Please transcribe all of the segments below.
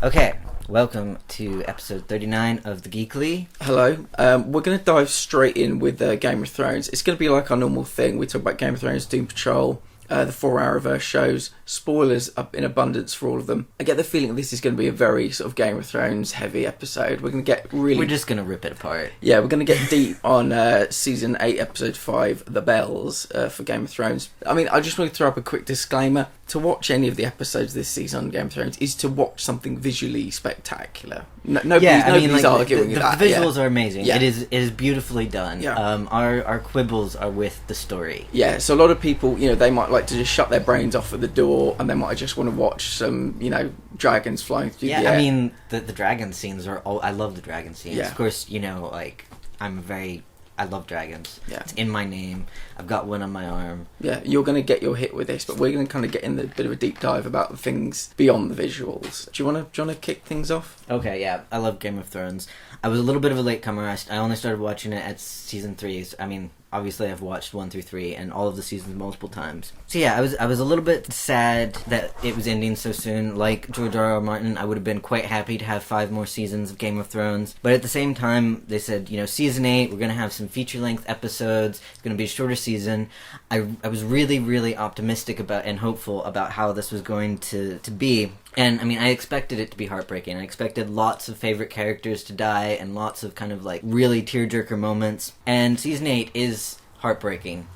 Okay, welcome to episode 39 of The Geekly. Hello. We're going to dive straight in with Game of Thrones. It's going to be like our normal thing. We talk about Game of Thrones, Doom Patrol, the 4 Arrowverse shows. Spoilers up in abundance for all of them. I get the feeling this is going to be a very sort of Game of Thrones heavy episode. We're going to get really... We're just going to rip it apart. Yeah, we're going to get deep on Season 8, Episode 5, The Bells, for Game of Thrones. I mean, I just want to throw up a quick disclaimer. To watch any of the episodes this season on Game of Thrones is to watch something visually spectacular. Nobody's arguing with that. The visuals are amazing. Yeah. It is beautifully done. Yeah. Our quibbles are with the story. Yeah, so a lot of people, they might like to just shut their brains off at the door and they might just want to watch some, dragons flying through the air. I mean, the dragon scenes are I love the dragon scenes. Yeah. Of course, I love dragons. Yeah. It's in my name. I've got one on my arm. Yeah, you're going to get your hit with this, but we're going to kind of get in a bit of a deep dive about the things beyond the visuals. Do you want to kick things off? Okay, yeah. I love Game of Thrones. I was a little bit of a latecomer. I only started watching it at season 3. I mean, obviously I've watched 1 through 3 and all of the seasons multiple times. So yeah, I was a little bit sad that it was ending so soon. Like George R.R. Martin, I would have been quite happy to have 5 more seasons of Game of Thrones. But at the same time, they said, season 8, we're going to have some feature-length episodes. It's going to be a shorter season. I was really, really optimistic about and hopeful about how this was going to be. And, I mean, I expected it to be heartbreaking. I expected lots of favorite characters to die and lots of kind of, really tearjerker moments. And Season 8 is heartbreaking,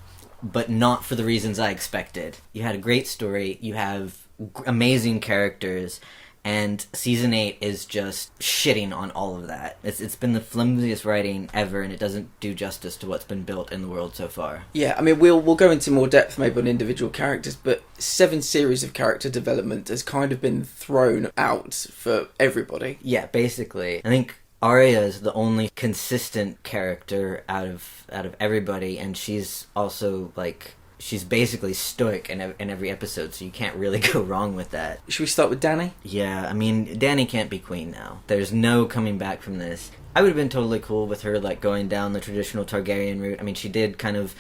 but not for the reasons I expected. You had a great story, you have amazing characters, and Season 8 is just shitting on all of that. It's been the flimsiest writing ever, and it doesn't do justice to what's been built in the world so far. Yeah, I mean, we'll go into more depth maybe on individual characters, but 7 series of character development has kind of been thrown out for everybody. Yeah, basically. I think Arya is the only consistent character out of everybody, and she's also, she's basically stoic in every episode, so you can't really go wrong with that. Should we start with Dany? Yeah, I mean, Dany can't be queen now. There's no coming back from this. I would have been totally cool with her, going down the traditional Targaryen route. I mean, she did kind of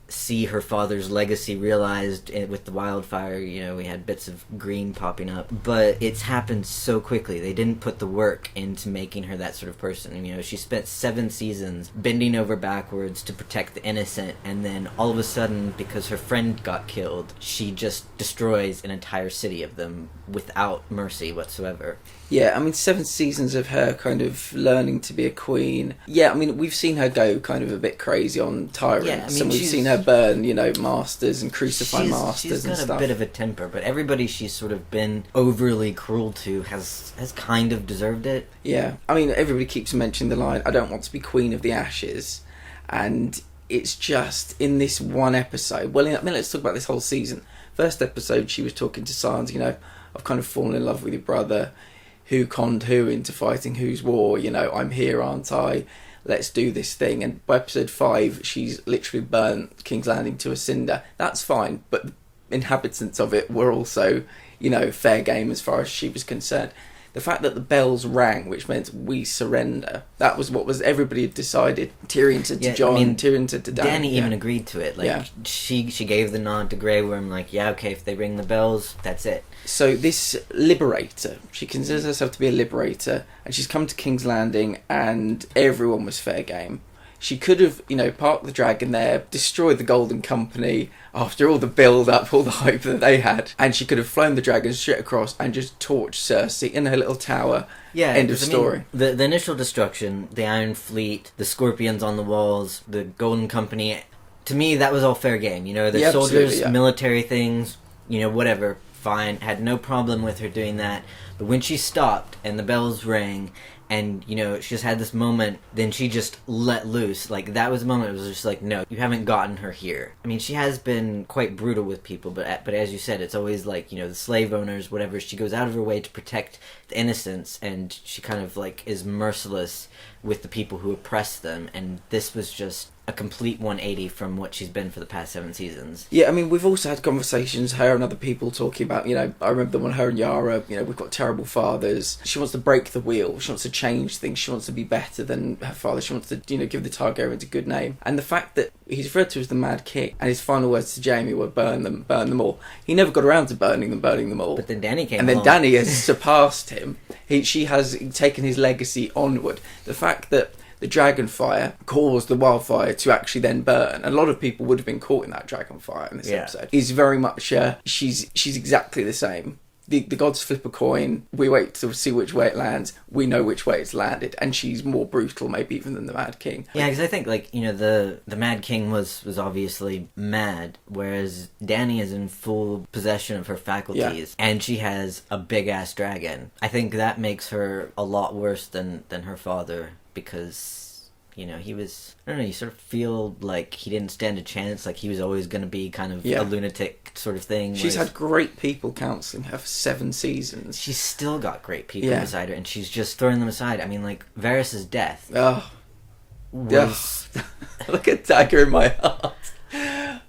see her father's legacy realized with the wildfire. We had bits of green popping up, but it's happened so quickly. They didn't put the work into making her that sort of person. She spent 7 seasons bending over backwards to protect the innocent, and then all of a sudden, because her friend got killed, she just destroys an entire city of them without mercy whatsoever. Yeah, I mean, 7 seasons of her kind of learning to be a queen. Yeah, I mean, we've seen her go kind of a bit crazy on tyrants, yeah, I mean, and we've seen her burn, masters and crucify masters and stuff. She's got a bit of a temper, but everybody she's sort of been overly cruel to has kind of deserved it. Yeah, I mean, everybody keeps mentioning the line, "I don't want to be Queen of the Ashes," and it's just in this one episode. Well, let's talk about this whole season. First episode, she was talking to Sansa, I've kind of fallen in love with your brother. Who conned who into fighting whose war? I'm here, aren't I? Let's do this thing. And by episode 5, she's literally burnt King's Landing to a cinder. That's fine, but the inhabitants of it were also, fair game as far as she was concerned. The fact that the bells rang, which meant we surrender, that was what everybody had decided. Tyrion said to Jon, Tyrion said to Dany. Dany even agreed to it. She gave the nod to Grey Worm, okay, if they ring the bells, that's it. So this liberator, she considers herself to be a liberator, and she's come to King's Landing, and everyone was fair game. She could have, parked the dragon there, destroyed the Golden Company after all the build-up, all the hype that they had, and she could have flown the dragon straight across and just torched Cersei in her little tower. Yeah, end of story. The initial destruction, the Iron Fleet, the Scorpions on the walls, the Golden Company, to me that was all fair game. The soldiers, military things, whatever, fine. Had no problem with her doing that. But when she stopped and the bells rang, and, she just had this moment, then she just let loose. That was a moment, it was just no, you haven't gotten her here. I mean, she has been quite brutal with people, but as you said, it's always the slave owners, whatever. She goes out of her way to protect the innocents, and she kind of, is merciless with the people who oppress them, and this was just a complete 180 from what she's been for the past 7 seasons. Yeah, I mean, we've also had conversations, her and other people talking about, I remember the one, her and Yara, we've got terrible fathers. She wants to break the wheel. She wants to change things. She wants to be better than her father. She wants to, give the Targaryens a good name. And the fact that he's referred to as the Mad King, and his final words to Jaime were burn them all. He never got around to burning them all. But then Dany came and then along. Dany has surpassed him. She has taken his legacy onward. The fact that the dragonfire caused the wildfire to actually then burn. A lot of people would have been caught in that dragonfire in this episode. Is very much she's exactly the same. The gods flip a coin. We wait to see which way it lands. We know which way it's landed, and she's more brutal, maybe even than the Mad King. Yeah, because I think the Mad King was obviously mad, whereas Dany is in full possession of her faculties, and she has a big ass dragon. I think that makes her a lot worse than her father, because he was, I don't know, you sort of feel like he didn't stand a chance, like he was always going to be kind of a lunatic sort of thing. She's had great people counselling her for 7 seasons. She's still got great people beside her, and she's just throwing them aside. I mean, like, Varys' death was... Look at dagger in my heart.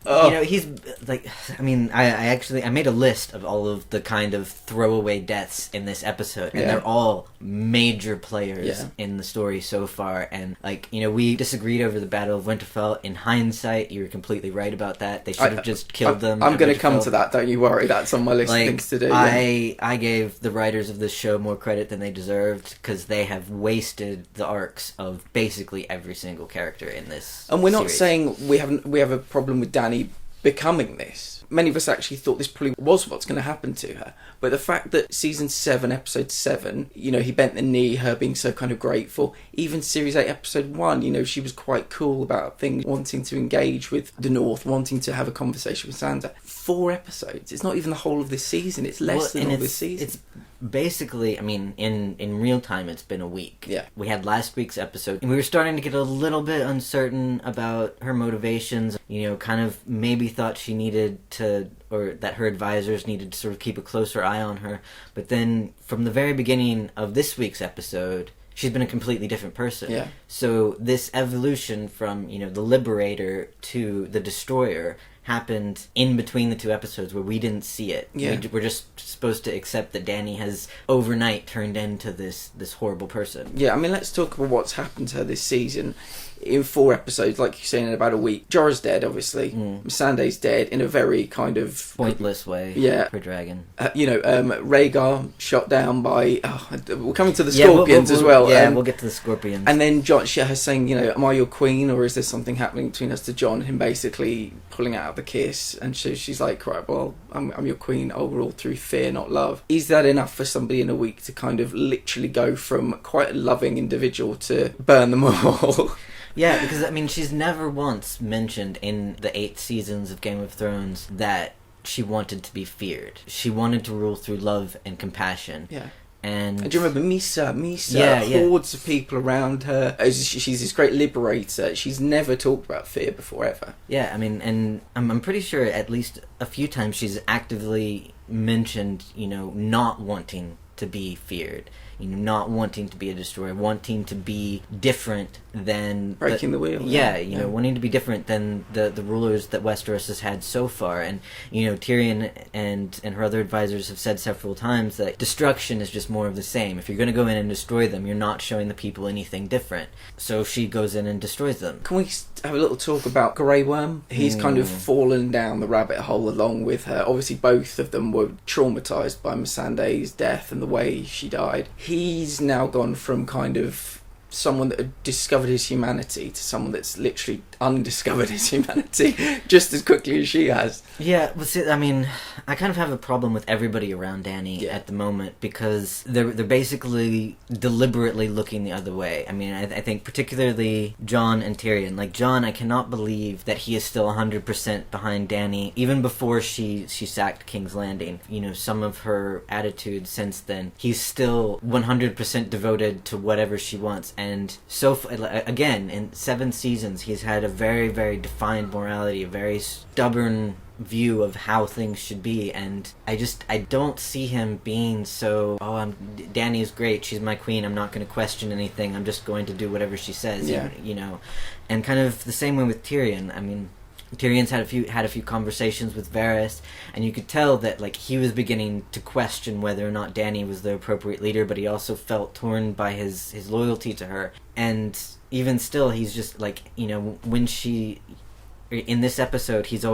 Oh. He's like, I mean, I made a list of all of the kind of throwaway deaths in this episode, and they're all major players in the story so far. And we disagreed over the Battle of Winterfell. In hindsight, you were completely right about that. They should have just killed them. I'm going to come to that. Don't you worry. That's on my list of things to do. I gave the writers of this show more credit than they deserved, because they have wasted the arcs of basically every single character in this. And we're not series. saying we have a problem with Dany becoming this. Many of us actually thought this probably was what's going to happen to her. But the fact that season 7, episode 7, he bent the knee, her being so kind of grateful. Even series 8, episode 1, she was quite cool about things, wanting to engage with the North, wanting to have a conversation with Sansa. 4 episodes. It's not even the whole of this season. It's less than all this season. It's basically, I mean, in real time, it's been a week. Yeah. We had last week's episode, and we were starting to get a little bit uncertain about her motivations. Kind of maybe thought she needed to, or that her advisors needed to sort of keep a closer eye on her. But then, from the very beginning of this week's episode, she's been a completely different person. Yeah. So this evolution from, the Liberator to the Destroyer happened in between the 2 episodes where we didn't see it. Yeah. We're just supposed to accept that Dany has overnight turned into this horrible person. Yeah, I mean, let's talk about what's happened to her this season. In 4 episodes, like you're saying, in about a week. Jorah's dead, obviously. Missandei's dead in a very kind of... pointless way. Yeah. For Dragon. Rhaegar shot down by... we're coming to the Scorpions as well. Yeah, we'll get to the Scorpions. And then Jon, her saying, am I your queen, or is there something happening between us to Jon? Him basically pulling out the kiss. And she's like, right, well, I'm your queen. I'll rule through fear, not love. Is that enough for somebody in a week to kind of literally go from quite a loving individual to burn them all? Yeah, because, I mean, she's never once mentioned in the 8 seasons of Game of Thrones that she wanted to be feared. She wanted to rule through love and compassion. Yeah. And do you remember Misa, hordes of people around her. She's this great liberator. She's never talked about fear before, ever. Yeah, I mean, and I'm pretty sure at least a few times she's actively mentioned, not wanting to be feared. Not wanting to be a destroyer, wanting to be different than... breaking the wheel. Yeah, wanting to be different than the rulers that Westeros has had so far. And, Tyrion and her other advisors have said several times that destruction is just more of the same. If you're going to go in and destroy them, you're not showing the people anything different. So she goes in and destroys them. Can we have a little talk about Grey Worm? He's kind of fallen down the rabbit hole along with her. Obviously, both of them were traumatised by Missandei's death and the way she died. He's now gone from kind of someone that had discovered his humanity to someone that's literally undiscovered his humanity just as quickly as she has. Yeah, well, see, I mean, I kind of have a problem with everybody around Dany at the moment, because they're basically deliberately looking the other way. I mean, I think particularly Jon and Tyrion. Like, Jon, I cannot believe that he is still 100% behind Dany, even before she sacked King's Landing. Some of her attitudes since then, he's still 100% devoted to whatever she wants. And so, again, in 7 seasons, he's had a very, very defined morality, a very stubborn view of how things should be, and I don't see him being so, Dany is great, she's my queen, I'm not going to question anything, I'm just going to do whatever she says, you know. And kind of the same way with Tyrion. I mean, Tyrion's had a few conversations with Varys, and you could tell that like he was beginning to question whether or not Dany was the appropriate leader, but he also felt torn by his loyalty to her. And even still, he's just like, you know, when she, in this episode, he's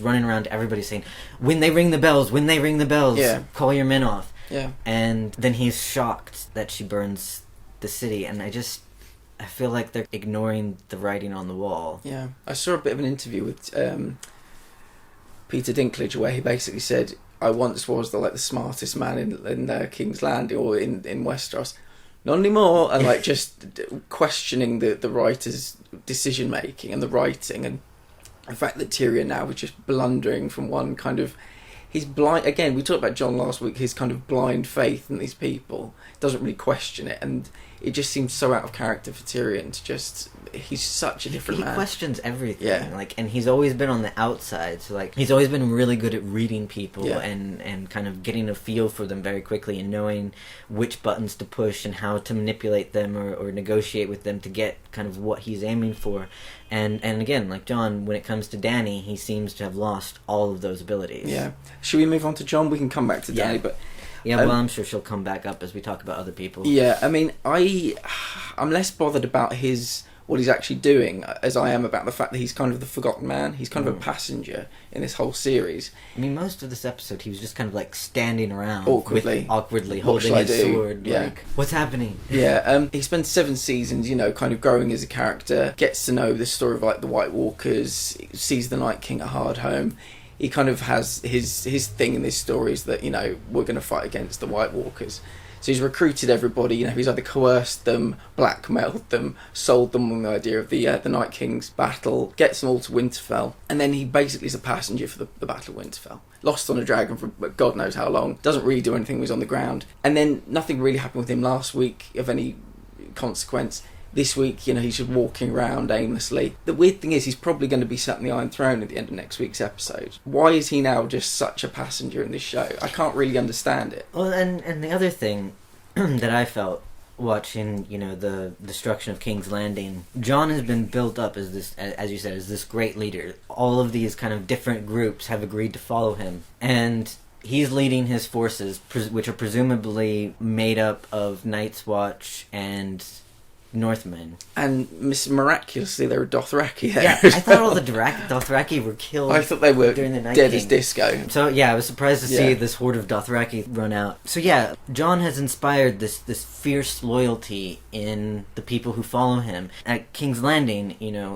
running around to everybody saying, when they ring the bells, call your men off. Yeah. And then he's shocked that she burns the city, and I feel like they're ignoring the writing on the wall. Yeah. I saw a bit of an interview with Peter Dinklage where he basically said, I once was the smartest man in King's Landing or in Westeros. Not anymore. And just questioning the writer's decision making and the writing, and the fact that Tyrion now was just blundering from one kind of, he's blind again. We talked about Jon last week, his kind of blind faith in these people, doesn't really question it, and it just seems so out of character for Tyrion to just, he's such a different man. He questions everything, and he's always been on the outside, so he's always been really good at reading people and kind of getting a feel for them very quickly and knowing which buttons to push and how to manipulate them or negotiate with them to get kind of what he's aiming for. And again, like Jon, when it comes to Dany, he seems to have lost all of those abilities. Yeah. Should we move on to Jon? We can come back to Dany, but... Yeah, well, I'm sure she'll come back up as we talk about other people. Yeah, I mean, I'm less bothered about what he's actually doing as I am about the fact that he's kind of the forgotten man. He's kind of a passenger in this whole series. I mean, most of this episode, he was just kind of standing around awkwardly holding his sword. Yeah. What's happening? Yeah, he spends 7 seasons, kind of growing as a character, gets to know the story of the White Walkers, sees the Night King at Hardhome. He kind of has his thing in this story is that, we're going to fight against the White Walkers. So he's recruited everybody, he's either coerced them, blackmailed them, sold them on the idea of the Night King's battle, gets them all to Winterfell, and then he basically is a passenger for the Battle of Winterfell. Lost on a dragon for God knows how long, doesn't really do anything when he's on the ground. And then nothing really happened with him last week of any consequence. This week, he's just walking around aimlessly. The weird thing is, he's probably going to be sat in the Iron Throne at the end of next week's episode. Why is he now just such a passenger in this show? I can't really understand it. Well, and the other thing that I felt watching, the destruction of King's Landing, Jon has been built up as this, as you said, as this great leader. All of these kind of different groups have agreed to follow him, and he's leading his forces, which are presumably made up of Night's Watch and Northmen. And miraculously, there were Dothraki there. Yeah, I thought all the Dothraki were killed. I thought they were during the Night dead King. as disco. So yeah, I was surprised to see this horde of Dothraki run out. So yeah, Jon has inspired this fierce loyalty in the people who follow him. At King's Landing,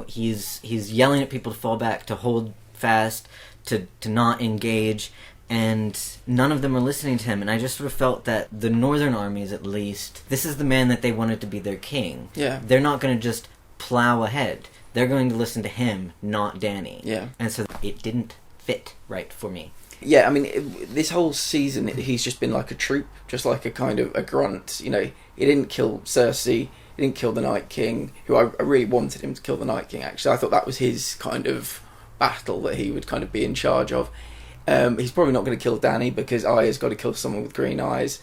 he's yelling at people to fall back, to hold fast, to not engage. And none of them are listening to him, and I just sort of felt that the northern armies, at least, this is the man that they wanted to be their king. Yeah. They're not going to just plow ahead. They're going to listen to him, not Dany. Yeah. And so it didn't fit right for me. Yeah, I mean, this whole season, he's just been like a troop, just like a kind of a grunt. He didn't kill Cersei, he didn't kill the Night King, who I really wanted him to kill the Night King, actually. I thought that was his kind of battle that he would kind of be in charge of. He's probably not going to kill Dany because Arya's got to kill someone with green eyes.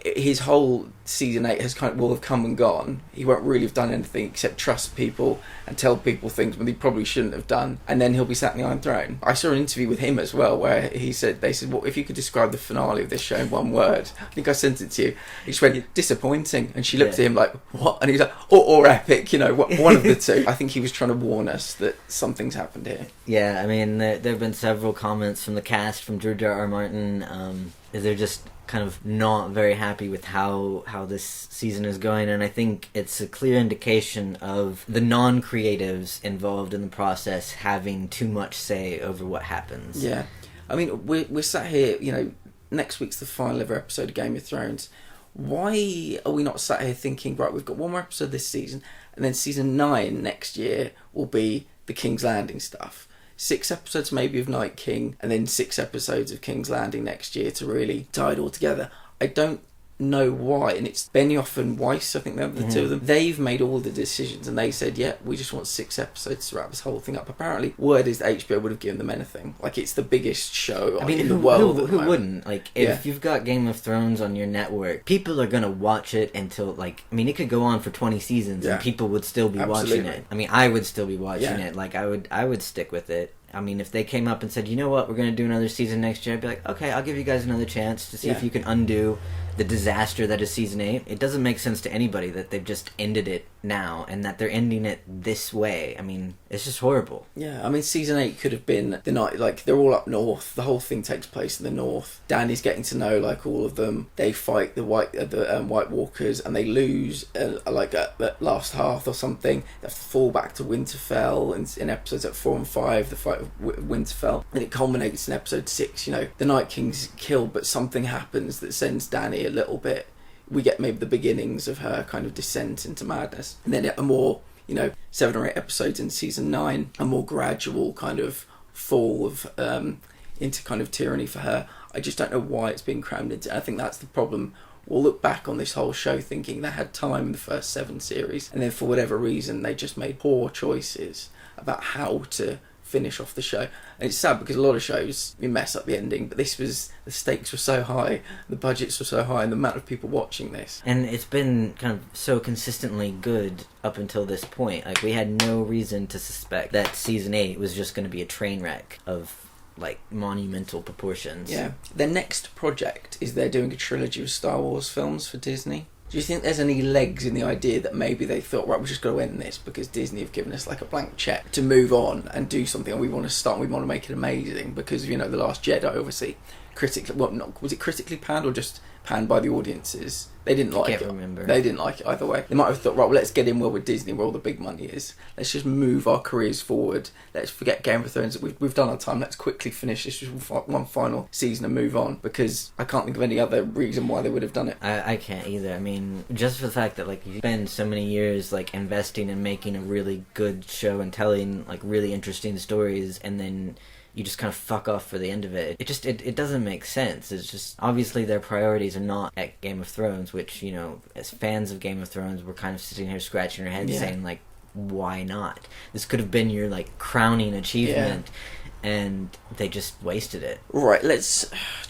His whole season 8 will have come and gone. He won't really have done anything except trust people and tell people things when he probably shouldn't have done. And then he'll be sat in the Iron Throne. I saw an interview with him as well where they said, well, if you could describe the finale of this show in one word, I think I sent it to you. He just went, disappointing. And she looked at him like, what? And he was like, or epic, one of the two. I think he was trying to warn us that something's happened here. Yeah, I mean, there have been several comments from the cast, from George R.R. Martin. They're just kind of not very happy with how this season is going, and I think it's a clear indication of the non-creatives involved in the process having too much say over what happens. Yeah. I mean, we're sat here, next week's the final ever episode of Game of Thrones. Why are we not sat here thinking, right, we've got one more episode this season, and then season 9 next year will be the King's Landing stuff? 6 episodes maybe of Night King, and then 6 episodes of King's Landing next year to really tie it all together. I don't know why. And it's Benioff and Weiss, I think they're the two of them. They've made all the decisions, and they said, yeah, we just want 6 episodes to wrap this whole thing up. Apparently, word is that HBO would have given them anything. Like, it's the biggest show in the world. Who wouldn't? Like, if you've got Game of Thrones on your network, people are gonna watch it until, like, I mean, it could go on for 20 seasons and people would still be watching it. I mean, I would still be watching it. Like, I would stick with it. I mean, if they came up and said, you know what, we're going to do another season next year, I'd be like, okay, I'll give you guys another chance to see if you can undo the disaster that is season 8. It doesn't make sense to anybody that they've just ended it now and that they're ending it this way. I mean, it's just horrible. Yeah, I mean, season 8 could have been the night, like, they're all up north. The whole thing takes place in the north. Danny's getting to know, like, all of them. They fight the White Walkers, and they lose, the last half or something. They have to fall back to Winterfell in episodes like 4 and 5, the fight of Winterfell. And it culminates in episode 6, you know, the Night King's killed, but something happens that sends Danny a little bit. We get maybe the beginnings of her kind of descent into madness, and then a more, 7 or 8 episodes in season 9, a more gradual kind of fall of into kind of tyranny for her. I just don't know why it's being crammed into. I think that's the problem. We'll look back on this whole show thinking they had time in the first 7 series, and then for whatever reason they just made poor choices about how to finish off the show. And it's sad because a lot of shows, you mess up the ending, but this was, the stakes were so high, the budgets were so high, and the amount of people watching this. And it's been kind of so consistently good up until this point. Like, we had no reason to suspect that season 8 was just going to be a train wreck of, like, monumental proportions. Yeah. Their next project is they're doing a trilogy of Star Wars films for Disney. Do you think there's any legs in the idea that maybe they thought, right, we're just going to end this because Disney have given us like a blank check to move on and do something, and we want to start, we want to make it amazing because, The Last Jedi, obviously, was it critically panned or just panned by the audiences? They didn't like it. I can't remember. They didn't like it either way. They might have thought, right, well, let's get in well with Disney where all the big money is. Let's just move our careers forward. Let's forget Game of Thrones. We've done our time. Let's quickly finish this one final season and move on, because I can't think of any other reason why they would have done it. I can't either. I mean, just for the fact that, like, you spend so many years, like, investing and making a really good show and telling, like, really interesting stories, and then you just kind of fuck off for the end of it. It doesn't make sense. It's just, obviously their priorities are not at Game of Thrones, which, as fans of Game of Thrones, we're kind of sitting here scratching our heads saying, like, why not? This could have been your, like, crowning achievement, and they just wasted it. Right, do you want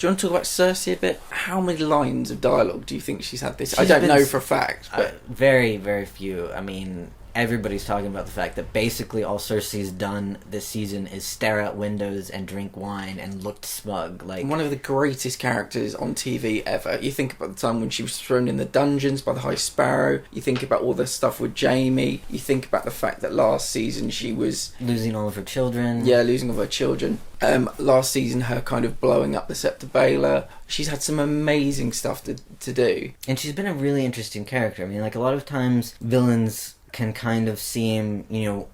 to talk about Cersei a bit? How many lines of dialogue do you think she's had this? I don't know for a fact, but very, very few. I mean, everybody's talking about the fact that basically all Cersei's done this season is stare out windows and drink wine and look smug. Like, one of the greatest characters on TV ever. You think about the time when she was thrown in the dungeons by the High Sparrow. You think about all the stuff with Jaime. You think about the fact that last season she was losing all of her children. Yeah, losing all of her children. Last season, her kind of blowing up the Scepter Baylor. She's had some amazing stuff to do. And she's been a really interesting character. I mean, like, a lot of times villains can kind of seem,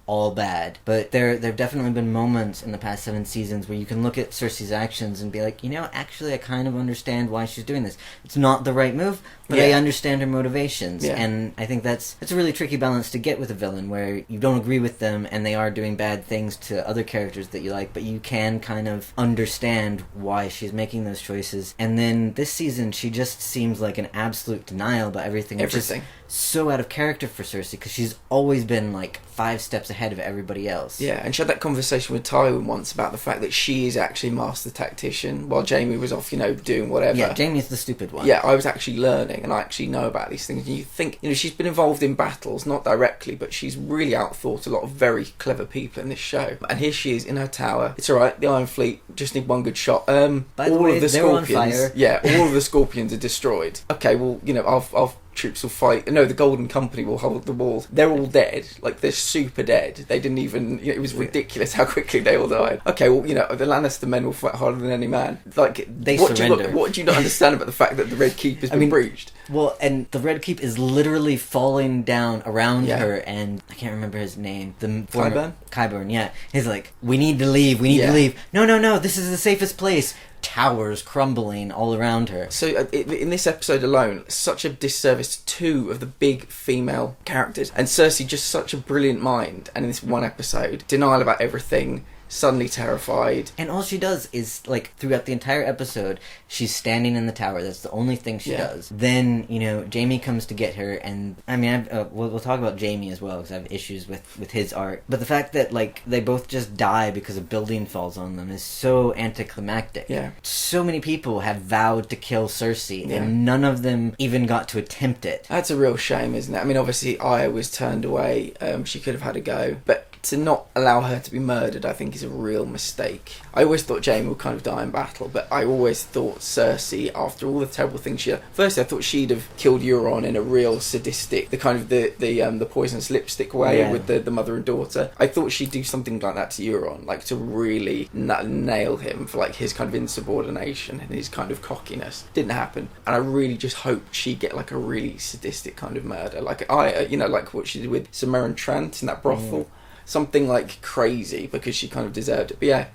all bad. But there have definitely been moments in the past 7 seasons where you can look at Cersei's actions and be like, actually I kind of understand why she's doing this. It's not the right move, but I understand her motivations. Yeah. And I think that's a really tricky balance to get with a villain, where you don't agree with them and they are doing bad things to other characters that you like, but you can kind of understand why she's making those choices. And then this season, she just seems like an absolute denial about everything. Everything. So out of character for Cersei, because she's always been like 5 steps ahead of everybody else. Yeah, and she had that conversation with Tywin once about the fact that she is actually master tactician while Jaime was off, doing whatever. Yeah, Jaime's the stupid one. Yeah, I was actually learning and I actually know about these things. And you think, she's been involved in battles, not directly, but she's really outthought a lot of very clever people in this show. And here she is in her tower. It's alright, the Iron Fleet just need one good shot. By the way, they're on fire. Yeah, all of the Scorpions are destroyed. Okay, well, I'll troops will fight. No, the Golden Company will hold the walls. They're all dead. Like, they're super dead. They didn't even... it was ridiculous how quickly they all died. Okay, well, the Lannister men will fight harder than any man. Like, they surrender. What do you not understand about the fact that the Red Keep has been breached? Well, and the Red Keep is literally falling down around her, and I can't remember his name. Qyburn, yeah. He's like, we need to leave, we need to leave. No, this is the safest place. Towers crumbling all around her. So in this episode alone, such a disservice to 2 of the big female characters, and Cersei just such a brilliant mind, and in this one episode, denial about everything, suddenly terrified. And all she does is, like, throughout the entire episode, she's standing in the tower. That's the only thing she does. Then, you know, Jamie comes to get her, and, I mean, we'll talk about Jamie as well, because I have issues with his art. But the fact that, like, they both just die because a building falls on them is so anticlimactic. Yeah. So many people have vowed to kill Cersei, and none of them even got to attempt it. That's a real shame, isn't it? I mean, obviously, Aya was turned away. She could have had a go. But to not allow her to be murdered, I think, is a real mistake. I always thought Jamie would kind of die in battle, but I always thought Cersei, after all the terrible things she did... Firstly, I thought she'd have killed Euron in a real sadistic, the poisonous lipstick way with the mother and daughter. I thought she'd do something like that to Euron, like to really nail him for like his kind of insubordination and his kind of cockiness. Didn't happen. And I really just hoped she'd get like a really sadistic kind of murder. Like like what she did with Samara Trant in that brothel. Something like crazy, because she kind of deserved it. But yeah,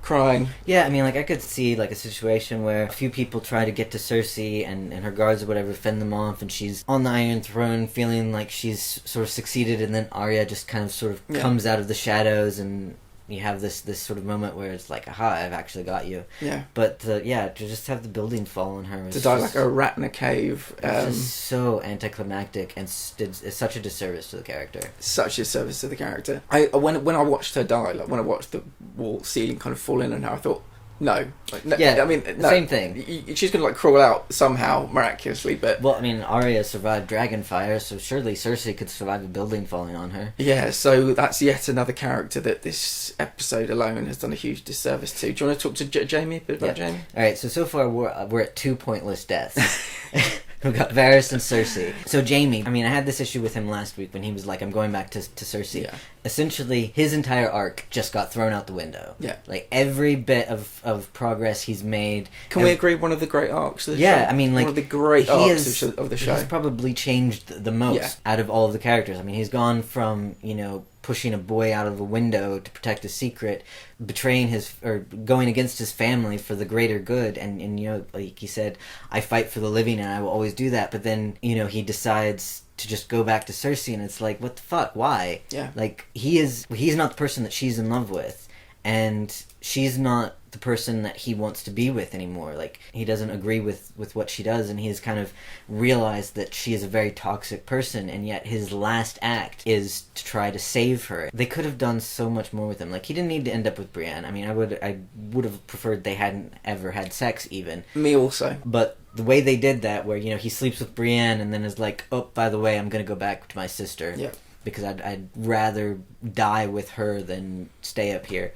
crying. Yeah, I mean, like, I could see like a situation where a few people try to get to Cersei and her guards or whatever fend them off, and she's on the Iron Throne feeling like she's sort of succeeded, and then Arya just kind of sort of comes out of the shadows, and you have this sort of moment where it's like, aha, I've actually got you. Yeah. But to just have the building fall on her, to die like a rat in a cave. It's just so anticlimactic, and it's such a disservice to the character. Such a service to the character. When I watched her die, like when I watched the wall ceiling kind of fall in on her, I thought, no. Yeah, I mean, no. Same thing. She's going to like crawl out somehow, miraculously, but... Well, I mean, Arya survived Dragonfire, so surely Cersei could survive a building falling on her. Yeah, so that's yet another character that this episode alone has done a huge disservice to. Do you want to talk to Jamie a bit about Jamie? Alright, so far we're at 2 pointless deaths. We've got Varys and Cersei. So Jamie, I mean, I had this issue with him last week when he was like, I'm going back to Cersei. Yeah. Essentially, his entire arc just got thrown out the window. Yeah. Like, every bit of progress he's made... Can we agree one of the great arcs of the show? Yeah, I mean, like... One of the great arcs of the show. He's probably changed the most out of all of the characters. I mean, he's gone from, you know, pushing a boy out of a window to protect a secret, betraying going against his family for the greater good, and you know, like he said, I fight for the living and I will always do that, but then, you know, he decides to just go back to Cersei, and it's like, what the fuck, why? Yeah. Like, he's not the person that she's in love with, and she's not the person that he wants to be with anymore. Like, he doesn't agree with what she does, and he's kind of realized that she is a very toxic person, and yet his last act is to try to save her. They could have done so much more with him. Like, he didn't need to end up with Brienne. I mean, I would have preferred they hadn't ever had sex, even. Me also. But the way they did that, where, you know, he sleeps with Brienne and then is like, oh, by the way, I'm gonna go back to my sister. Yeah. Because I'd rather die with her than stay up here.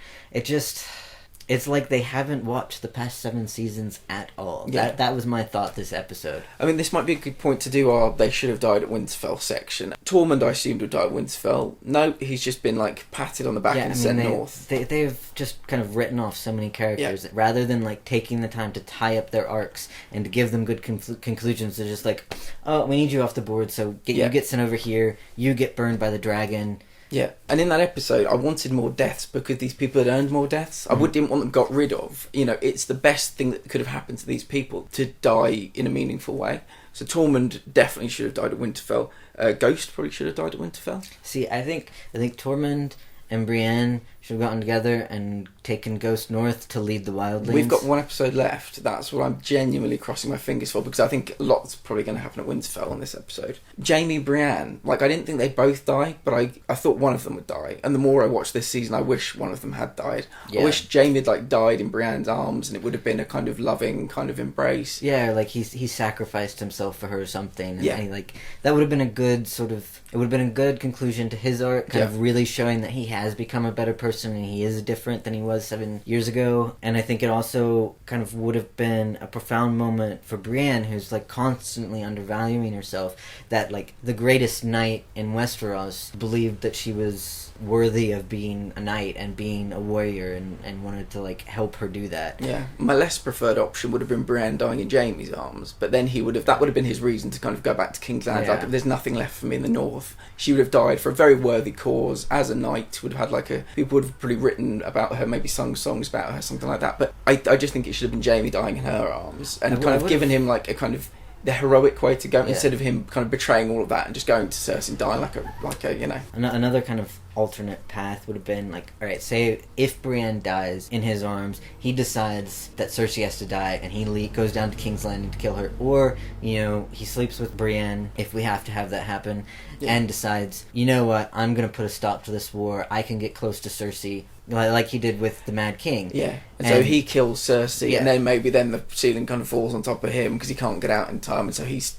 It's like they haven't watched the past 7 seasons at all. Yeah. That was my thought this episode. I mean, this might be a good point to do our they should have died at Winterfell section. Tormund, I assumed, would die at Winterfell. No, he's just been, like, patted on the back and sent north. They've just kind of written off so many characters that rather than, like, taking the time to tie up their arcs and to give them good conclusions, they're just like, oh, we need you off the board, so you get sent over here, you get burned by the dragon. Yeah, and in that episode, I wanted more deaths because these people had earned more deaths. I didn't want them got rid of. You know, it's the best thing that could have happened to these people, to die in a meaningful way. So Tormund definitely should have died at Winterfell. Ghost probably should have died at Winterfell. See, I think Tormund and Brienne should have gotten together and taken Ghost north to lead the wildlings. We've got 1 episode left. That's what I'm genuinely crossing my fingers for, because I think a lot's probably going to happen at Winterfell on this episode. Jamie, Brienne, like, I didn't think they'd both die, but I thought one of them would die. And the more I watched this season, I wish one of them had died. Yeah. I wish Jamie had, like, died in Brienne's arms, and it would have been a kind of loving kind of embrace. Yeah, like he sacrificed himself for her or something. And yeah. That would have been a good sort of... It would have been a good conclusion to his arc, kind of really showing that he has become a better person and he is different than he was 7 years ago. And I think it also kind of would have been a profound moment for Brienne, who's, like, constantly undervaluing herself, that, like, the greatest knight in Westeros believed that she was worthy of being a knight and being a warrior, and wanted to, like, help her do that. Yeah, my less preferred option would have been Brienne dying in Jamie's arms, but then that would have been his reason to kind of go back to King's Landing. Like, if there's nothing left for me in the north, she would have died for a very worthy cause as a knight. Would have had people would have probably written about her, maybe sung songs about her, something like that. But I just think it should have been Jamie dying in her arms and kind of given him, like, a kind of the heroic way to go, instead of him kind of betraying all of that and just going to Cersei and dying like a you know. Another kind of alternate path would have been like, alright, say if Brienne dies in his arms, he decides that Cersei has to die and he goes down to King's Landing to kill her, or, you know, he sleeps with Brienne if we have to have that happen, and decides, you know what, I'm gonna put a stop to this war, I can get close to Cersei, like he did with the Mad King. Yeah, and so he kills Cersei, and then maybe the ceiling kind of falls on top of him because he can't get out in time, and so he's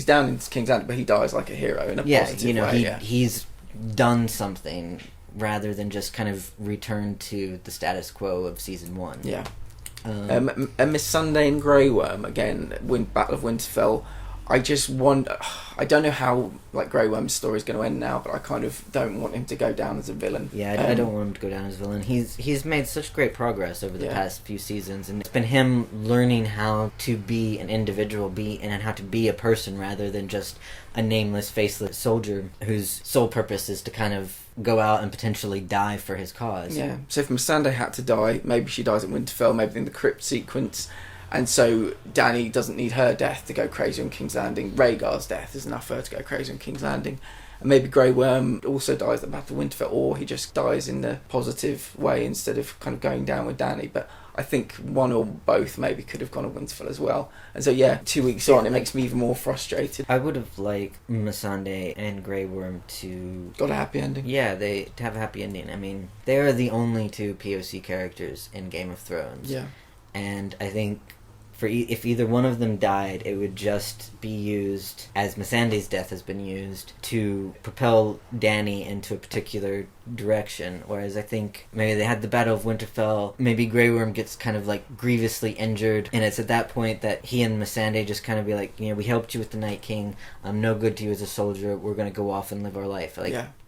down in King's Landing, but he dies like a hero in a positive way. He's done something rather than just kind of return to the status quo of season 1. Yeah. And Miss Sunday and Grey Worm again, Battle of Winterfell. I just wonder. I don't know how Grey Worm's story is going to end now, but I kind of don't want him to go down as a villain. Yeah, I don't want him to go down as a villain. He's made such great progress over the past few seasons, and it's been him learning how to be an individual, and how to be a person rather than just a nameless, faceless soldier whose sole purpose is to kind of go out and potentially die for his cause. Yeah. So if Missandei had to die, maybe she dies at Winterfell, maybe in the crypt sequence. And so Dany doesn't need her death to go crazy on King's Landing. Rhaegar's death is enough for her to go crazy on King's Landing. And maybe Grey Worm also dies at the Battle of Winterfell, or he just dies in the positive way instead of kind of going down with Dany. But I think one or both maybe could have gone at Winterfell as well. And so 2 weeks on, it makes me even more frustrated. I would have liked Missandei and Grey Worm to... got a happy ending? Yeah, to have a happy ending. I mean, they are the only two POC characters in Game of Thrones. Yeah. And I think... if either one of them died, it would just be used, as Missandei's death has been used, to propel Dany into a particular direction. Whereas I think maybe they had the Battle of Winterfell, maybe Grey Worm gets kind of grievously injured, and it's at that point that he and Missandei just kind of be like, you know, we helped you with the Night King, I'm no good to you as a soldier, we're going to go off and live our life.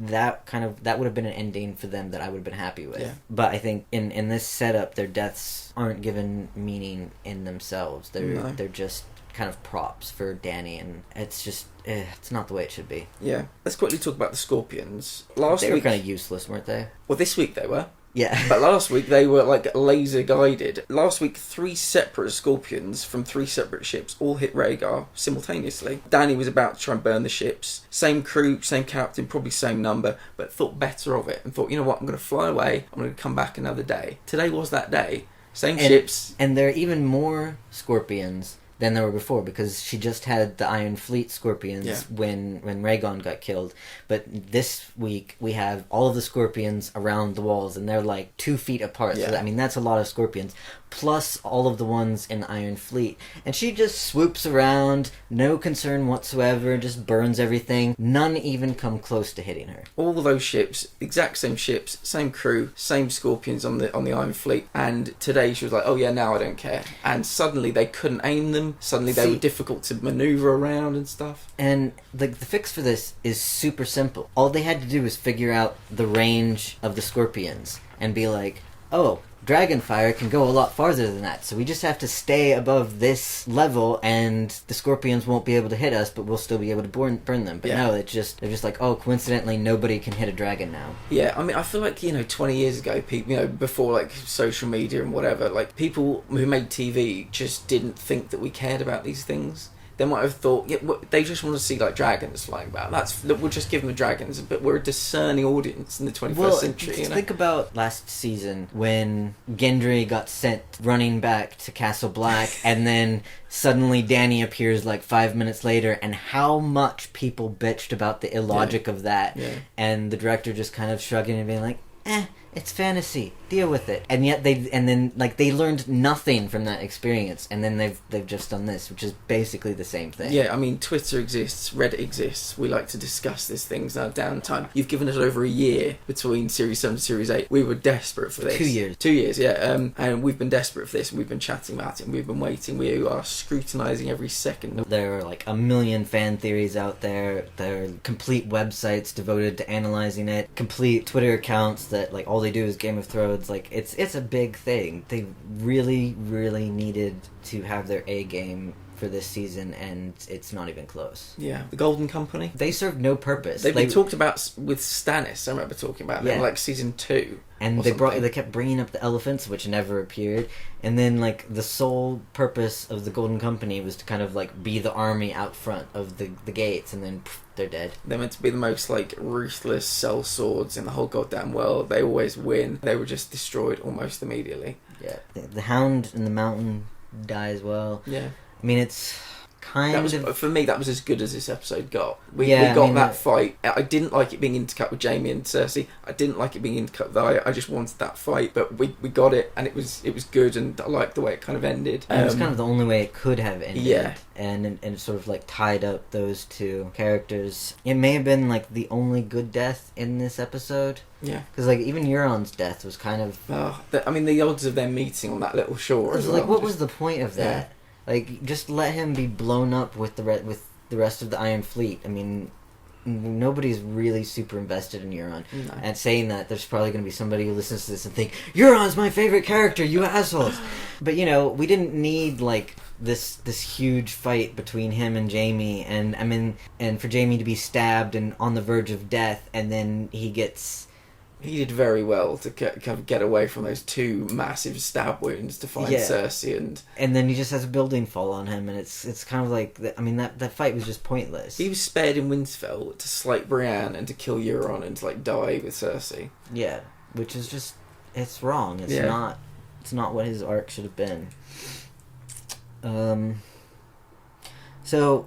That would have been an ending for them that I would have been happy with. Yeah. But I think in this setup, their deaths aren't given meaning in themselves. They're just kind of props for Dany, and it's just it's not the way it should be. Yeah. Let's quickly talk about the Scorpions. They were kind of useless, weren't they? Well, this week they were. Yeah. But last week they were laser guided. Last week 3 separate Scorpions from 3 separate ships all hit Rhaegar simultaneously. Dany was about to try and burn the ships. Same crew, same captain, probably same number, but thought better of it and thought, you know what, I'm going to fly away, I'm going to come back another day. Today was that day. Same ships. And there are even more Scorpions than there were before, because she just had the Iron Fleet Scorpions when Rhaegon got killed. But this week we have all of the Scorpions around the walls, and they're 2 feet apart. Yeah. So that's a lot of Scorpions. Plus all of the ones in the Iron Fleet. And she just swoops around, no concern whatsoever, just burns everything. None even come close to hitting her. All of those ships, exact same ships, same crew, same Scorpions on the Iron Fleet. And today she was like, oh yeah, now I don't care. And suddenly they couldn't aim them. Suddenly they were difficult to maneuver around and stuff. And the fix for this is super simple. All they had to do was figure out the range of the Scorpions and be like, oh, Dragonfire can go a lot farther than that, so we just have to stay above this level and the Scorpions won't be able to hit us, but we'll still be able to burn them. But no, they're just like, oh, coincidentally nobody can hit a dragon now. Yeah, I mean, I feel like, 20 years ago, people, before social media and whatever, people who made TV just didn't think that we cared about these things. They might have thought, they just want to see dragons flying about. We'll just give them dragons, but we're a discerning audience in the 21st century. Think about last season when Gendry got sent running back to Castle Black, and then suddenly Dany appears 5 minutes later, and how much people bitched about the illogic of that, and the director just kind of shrugging and being like, it's fantasy, deal with it. And yet they learned nothing from that experience, and then they've just done this, which is basically the same thing. Yeah, I mean, Twitter exists, Reddit exists, we like to discuss these things in our downtime. You've given us over a year between Series 7 and Series 8. We were desperate for this. 2 years. 2 years, yeah. And we've been desperate for this, and we've been chatting about it, and we've been waiting. We are scrutinising every second. There are a million fan theories out there. There are complete websites devoted to analyzing it, complete Twitter accounts that all they do is Game of Thrones. It's a big thing. They really, really needed to have their A game for this season, and it's not even close. Yeah, the Golden Company. They serve no purpose. They've been talked about with Stannis. I remember talking about them, like season 2. And they kept bringing up the elephants, which never appeared. And then, like, the sole purpose of the Golden Company was to kind of, like, be the army out front of the gates, and then they're dead. They're meant to be the most, like, ruthless sellswords in the whole goddamn world. They always win. They were just destroyed almost immediately. Yeah. The Hound in the Mountain die as well. Yeah. I mean, it's for me, that was as good as this episode got. We got that fight. I didn't like it being intercut with Jamie and Cersei. I didn't like it being intercut with Arya. I just wanted that fight, but we got it, and it was good, and I liked the way it kind of ended. It was kind of the only way it could have ended. Yeah. And it sort of, like, tied up those two characters. It may have been, like, the only good death in this episode. Yeah. Because, like, even Euron's death was kind of... the odds of them meeting on that little shore as well. Like, what was the point of that? Yeah. Like, just let him be blown up with the rest of the Iron Fleet. I mean, nobody's really super invested in Euron. No. And saying that, there's probably going to be somebody who listens to this and think, Euron's my favorite character, you assholes! But, you know, we didn't need, like, this huge fight between him and Jamie, and, I mean, and for Jamie to be stabbed and on the verge of death, and then he gets... He did very well to kind of get away from those 2 massive stab wounds to find Cersei, and then he just has a building fall on him, and it's kind of like that fight was just pointless. He was spared in Winterfell to slight Brienne and to kill Euron and to, like, die with Cersei. Yeah, which is just it's wrong. It's not what his arc should have been. So.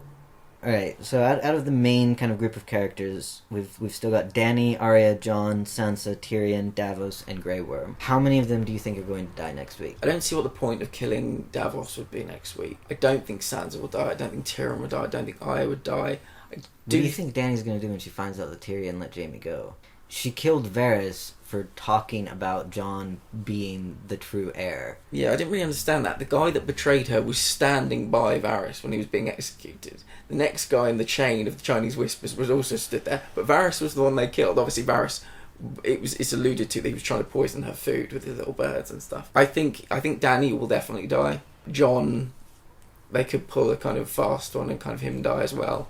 Alright, so out of the main kind of group of characters, we've still got Dany, Arya, Jon, Sansa, Tyrion, Davos, and Grey Worm. How many of them do you think are going to die next week? I don't see what the point of killing Davos would be next week. I don't think Sansa will die. I don't think Tyrion would die. I don't think Arya would die. What do you think Dany's going to do when she finds out that Tyrion let Jaime go? She killed Varys for talking about Jon being the true heir. Yeah, I didn't really understand that. The guy that betrayed her was standing by Varys when he was being executed. The next guy in the chain of the Chinese Whispers was also stood there, but Varys was the one they killed. Obviously, Varys, it's alluded to that he was trying to poison her food with his little birds and stuff. I think Dany will definitely die. Jon, they could pull a kind of fast one and kind of him die as well.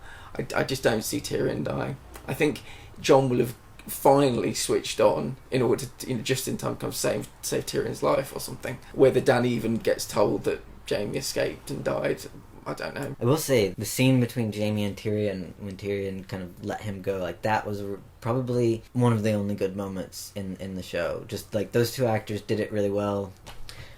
I just don't see Tyrion dying. I think Jon will have finally switched on in order to, just in time to come save Tyrion's life or something. Whether Dany even gets told that Jaime escaped and died, I don't know. I will say, the scene between Jaime and Tyrion, when Tyrion kind of let him go, like, that was probably one of the only good moments in the show. Just, like, those 2 actors did it really well.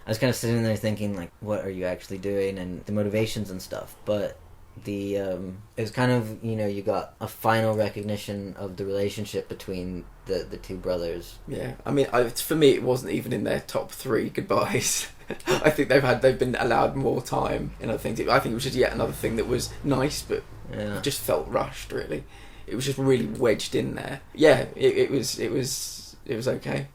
I was kind of sitting there thinking, like, what are you actually doing, and the motivations and stuff, but it was kind of, you got a final recognition of the relationship between the 2 brothers. Yeah, I mean, for me, it wasn't even in their top 3 goodbyes. I think they've been allowed more time in other things. I think it was just yet another thing that was nice, but just felt rushed. Really, it was just really wedged in there. Yeah, it was okay.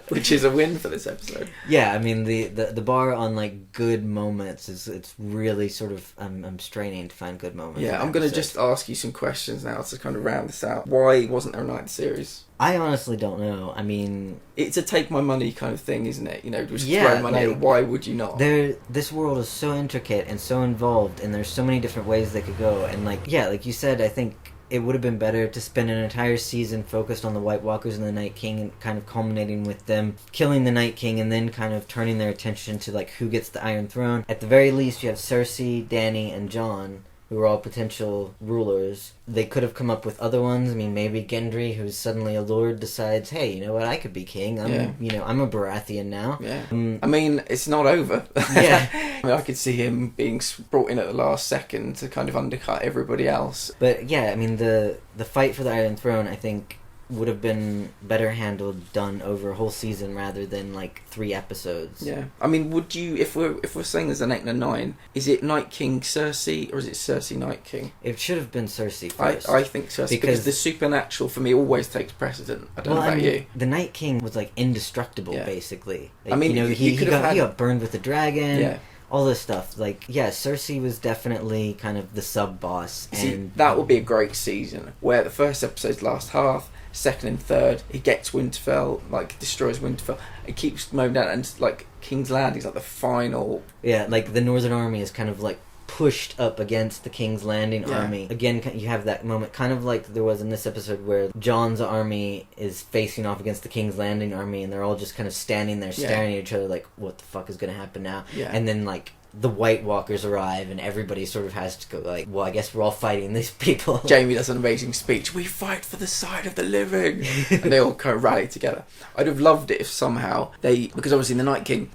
Which is a win for this episode. Yeah, I mean the bar on, like, good moments it's really sort of I'm straining to find good moments. Yeah, I'm going to just ask you some questions now to kind of round this out. Why wasn't there a 9th series? I honestly don't know. I mean, it's a take my money kind of thing, isn't it? Just throw money. Like, why would you not? This world is so intricate and so involved, and there's so many different ways they could go. And, like you said, I think it would have been better to spend an entire season focused on the White Walkers and the Night King, and kind of culminating with them killing the Night King, and then kind of turning their attention to, like, who gets the Iron Throne. At the very least, you have Cersei, Dany, and Jon, who are all potential rulers. They could have come up with other ones. I mean, maybe Gendry, who's suddenly allured, decides, hey, you know what, I could be king. I'm a Baratheon now. Yeah. I mean, it's not over. Yeah. I mean, I could see him being brought in at the last second to kind of undercut everybody else. But yeah, I mean, the fight for the Iron Throne, I think, would have been better handled, done over a whole season rather than, like, 3 episodes. Yeah. I mean, would you, if we're saying there's an 8 and a 9, is it Night King Cersei, or is it Cersei Night King? It should have been Cersei first. I think Cersei, because the supernatural for me always takes precedent. I don't know about you. The Night King was, like, indestructible, basically. Like, I mean, he got burned with the dragon. Yeah. All this stuff. Like, yeah, Cersei was definitely kind of the sub-boss. See, that would be a great season, where the first episode's last half, second and third. He gets Winterfell, like destroys Winterfell. It keeps moving down, and like King's Landing is like the final. Yeah, like the Northern Army is kind of like pushed up against the King's Landing army. Again, you have that moment, kind of like there was in this episode, where Jon's army is facing off against the King's Landing army, and they're all just kind of standing there staring at each other like, what the fuck is going to happen now? Yeah. And then, like, the White Walkers arrive, and everybody sort of has to go like, well, I guess we're all fighting these people. Jaime does an amazing speech. We fight for the side of the living. And they all kind of rally together. I'd have loved it if somehow because obviously the Night King,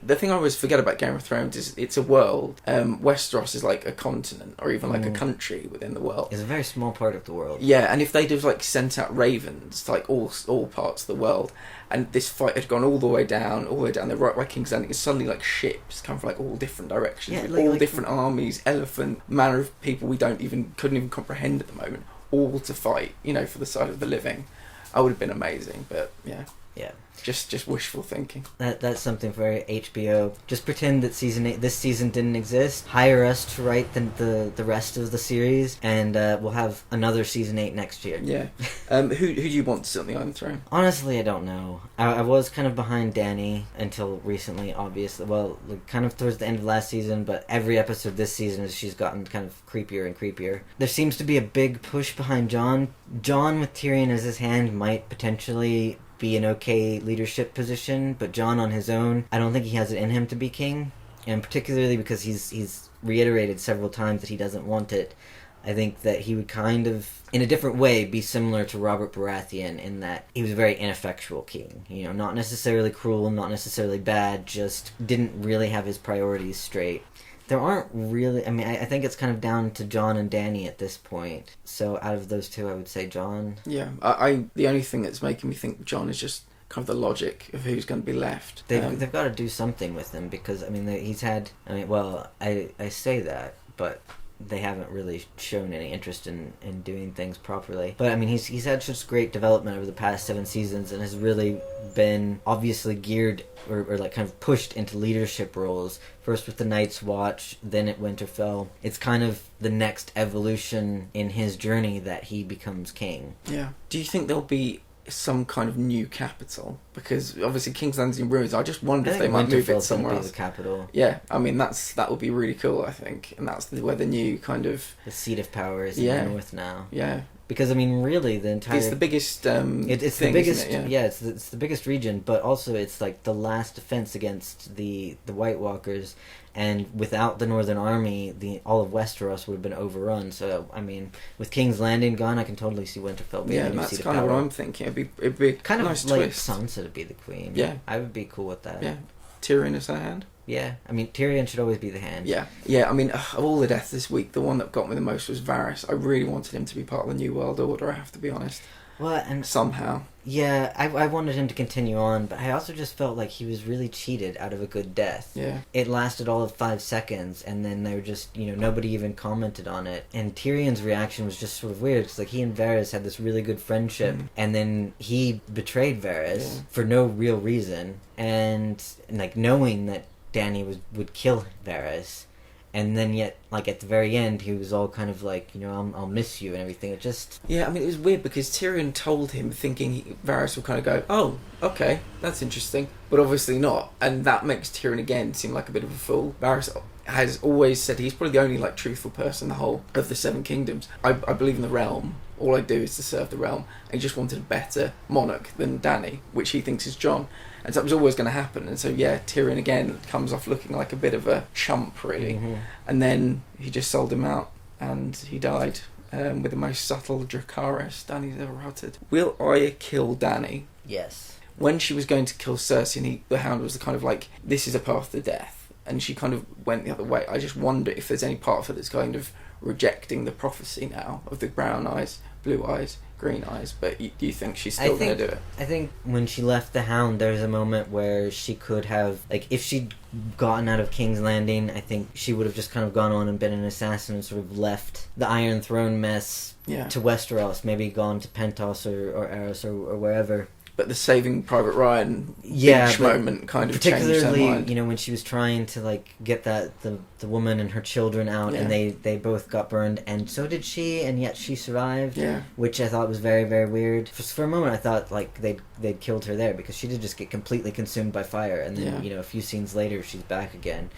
the thing I always forget about Game of Thrones is it's a world. Westeros is like a continent, or even like a country within the world. It's a very small part of the world. Yeah, and if they'd have like sent out ravens to like all parts of the world, and this fight had gone all the way down, they're right by King's Landing, and suddenly like ships come from like all different directions, with all different armies, elephant, manner of people we couldn't even comprehend at the moment, all to fight, for the side of the living. I would have been amazing, but yeah. Just wishful thinking. That's something for HBO. Just pretend that this season didn't exist. Hire us to write the rest of the series, and we'll have another season 8 next year. Yeah. Who do you want to sit on the Iron Throne? Honestly, I don't know. I was kind of behind Dany until recently, obviously. Well, kind of towards the end of last season, but every episode this season, she's gotten kind of creepier and creepier. There seems to be a big push behind Jon. Jon with Tyrion as his hand might potentially be an okay leadership position, but Jon on his own, I don't think he has it in him to be king, and particularly because he's reiterated several times that he doesn't want it. I think that he would kind of, in a different way, be similar to Robert Baratheon in that he was a very ineffectual king. Not necessarily cruel, not necessarily bad, just didn't really have his priorities straight. There aren't really... I think it's kind of down to Jon and Dany at this point. So out of those two, I would say Jon. Yeah, the only thing that's making me think Jon is just kind of the logic of who's going to be left. They've got to do something with him, because, he's had... I say that, but they haven't really shown any interest in doing things properly. But, he's had such great development over the past 7 seasons, and has really been obviously geared or like kind of pushed into leadership roles. First with the Night's Watch, then at Winterfell. It's kind of the next evolution in his journey that he becomes king. Yeah. Do you think there'll be some kind of new capital? Because obviously King's Landing's in ruins. I just wonder if they might move it somewhere else. The capital. Yeah, that would be really cool, I think. And that's where the new kind of... the seat of power is in the north now. Yeah. Because, really, the entire... it's the biggest it's thing, the biggest, isn't it? Yeah, it's the biggest region, but also it's, like, the last defense against the White Walkers, and without the Northern Army, all of Westeros would have been overrun. So, with King's Landing gone, I can totally see Winterfell being a new seat of power. Yeah, that's kind of what I'm thinking. It'd be kind of nice like twist. Sansa to be the queen. Yeah. I would be cool with that. Yeah. Tyrion as her hand. Yeah, Tyrion should always be the hand. Yeah, of all the deaths this week, the one that got me the most was Varys. I really wanted him to be part of the New World Order, I have to be honest. Well, and somehow. Yeah, I wanted him to continue on, but I also just felt like he was really cheated out of a good death. Yeah. It lasted all of 5 seconds, and then they were just, nobody even commented on it. And Tyrion's reaction was just sort of weird, because he and Varys had this really good friendship, and then he betrayed Varys for no real reason, and knowing that Dany would kill Varys, and then yet, at the very end, he was all kind of like, I'll miss you and everything. It just... Yeah, it was weird, because Tyrion told him, thinking Varys would kind of go, oh, okay, that's interesting, but obviously not, and that makes Tyrion again seem like a bit of a fool. Varys has always said he's probably the only, truthful person in the whole of the Seven Kingdoms. I believe in the realm. All I do is to serve the realm. And he just wanted a better monarch than Dany, which he thinks is Jon. And so that was always going to happen. And so, Tyrion again comes off looking like a bit of a chump, really. Mm-hmm. And then he just sold him out, and he died with the most subtle Dracarys Dany's ever uttered. Will Arya kill Dany? Yes. When she was going to kill Cersei, and the Hound was kind of like, this is a path to death, and she kind of went the other way. I just wonder if there's any part of her that's kind of rejecting the prophecy now of the brown eyes, blue eyes, green eyes, but do you think she's still going to do it? I think when she left the Hound, there was a moment where she could have, if she'd gotten out of King's Landing, I think she would have just kind of gone on and been an assassin and sort of left the Iron Throne mess to Westeros, maybe gone to Pentos or Eros or wherever. But the Saving Private Ryan beach moment kind of changed her particularly, mind. you know, when she was trying to like get the woman and her children out, and they both got burned, and so did she, and yet she survived. Yeah. Which I thought was very, very weird. For a moment, I thought like they'd killed her there, because she did just get completely consumed by fire, and then you know, a few scenes later she's back again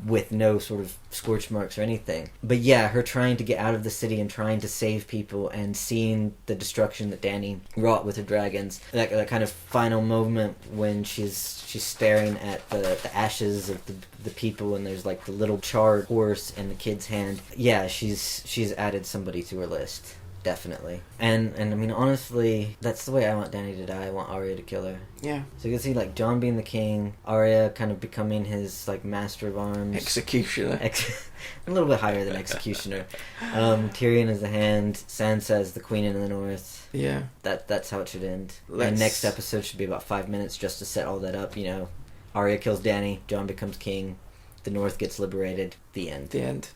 with no sort of scorch marks or anything. But yeah, her trying to get out of the city and trying to save people, and seeing the destruction that Dani wrought with her dragons, that kind of final moment when she's staring at the ashes of the people, and there's like the little charred horse in the kid's hand. Yeah, she's added somebody to her list. Definitely. And I mean, honestly, that's the way I want Dani to die. I want Arya to kill her. Yeah. So you can see, like, Jon being the king, Arya kind of becoming his, like, master of arms. Executioner. A little bit higher than executioner. Tyrion as the hand, Sansa as the queen in the north. Yeah. That's how it should end. And next episode should be about 5 minutes just to set all that up, you know. Arya kills Dani, Jon becomes king, the north gets liberated, the end. The end.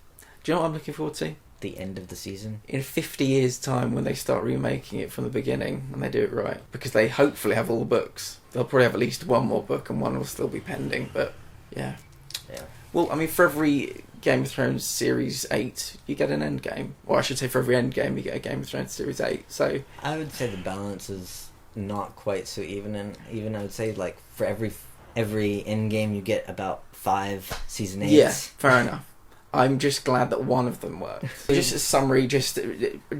Do you know what I'm looking forward to? The end of the season. In 50 years' time, when they start remaking it from the beginning, and they do it right, because they hopefully have all the books. They'll probably have at least one more book, and one will still be pending, but yeah. Well, I mean, for every Game of Thrones Series 8, you get an end game. Or I should say, for every end game, you get a Game of Thrones Series 8, so... I would say the balance is not quite so even, and even I would say, like, for every end game, you get about 5 season 8s. Yeah, fair enough. I'm just glad that one of them worked. Just a summary, just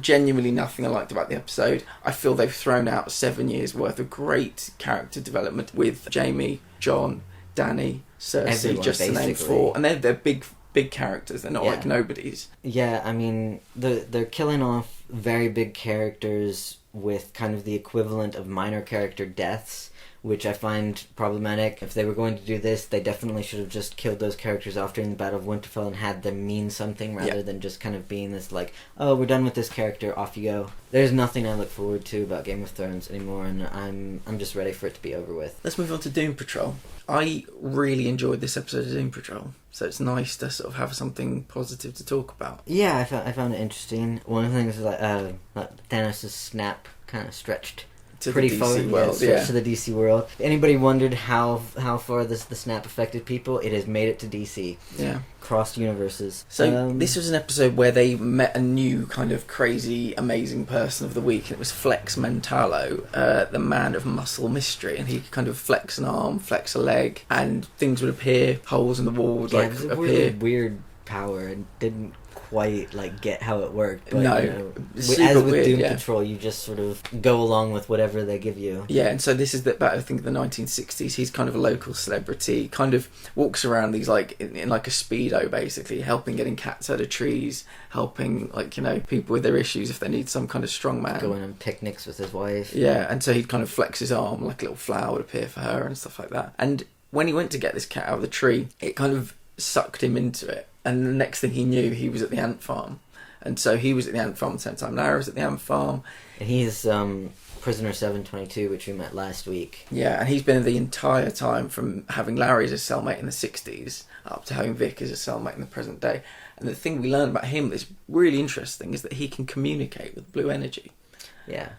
genuinely nothing I liked about the episode. I feel they've thrown out 7 years worth of great character development with Jaime, Jon, Dani, Cersei, Everyone, just to name 4. And they're big characters. They're not like nobodies. Yeah, I mean, they're killing off very big characters with kind of the equivalent of minor character deaths, which I find problematic. If they were going to do this, they definitely should have just killed those characters off during the Battle of Winterfell and had them mean something, rather than just kind of being this like, oh, we're done with this character, off you go. There's nothing I look forward to about Game of Thrones anymore, and I'm just ready for it to be over with. Let's move on to Doom Patrol. I really enjoyed this episode of Doom Patrol, so it's nice to sort of have something positive to talk about. Yeah, I found it interesting. One of the things is like Thanos' snap kind of stretched to pretty the DC far, world, to the DC world. If anybody wondered how far the snap affected people, it has made it to DC. Yeah. Crossed universes. So this was an episode where they met a new kind of crazy, amazing person of the week, and it was Flex Mentalo, the man of muscle mystery, and he could kind of flex an arm, flex a leg, and things would appear, holes in the wall would it was a really weird power, and didn't quite like get how it worked, but no, you know, super as with weird, Doom Patrol, you just sort of go along with whatever they give you. Yeah, and so this is I think the 1960s. He's kind of a local celebrity, kind of walks around these like in like a Speedo, basically helping getting cats out of trees, helping like, you know, people with their issues if they need some kind of strong man. Going on picnics with his wife. Yeah, and so he'd kind of flex his arm, like a little flower would appear for her and stuff like that. And when he went to get this cat out of the tree, it kind of sucked him into it. And the next thing he knew, he was at the ant farm. And so he was at the ant farm at the same time Lara was at the ant farm. And he's Prisoner 722, which we met last week. Yeah, and he's been the entire time from having Larry as a cellmate in the 60s up to having Vic as a cellmate in the present day. And the thing we learned about him that's really interesting is that he can communicate with blue energy. Yeah.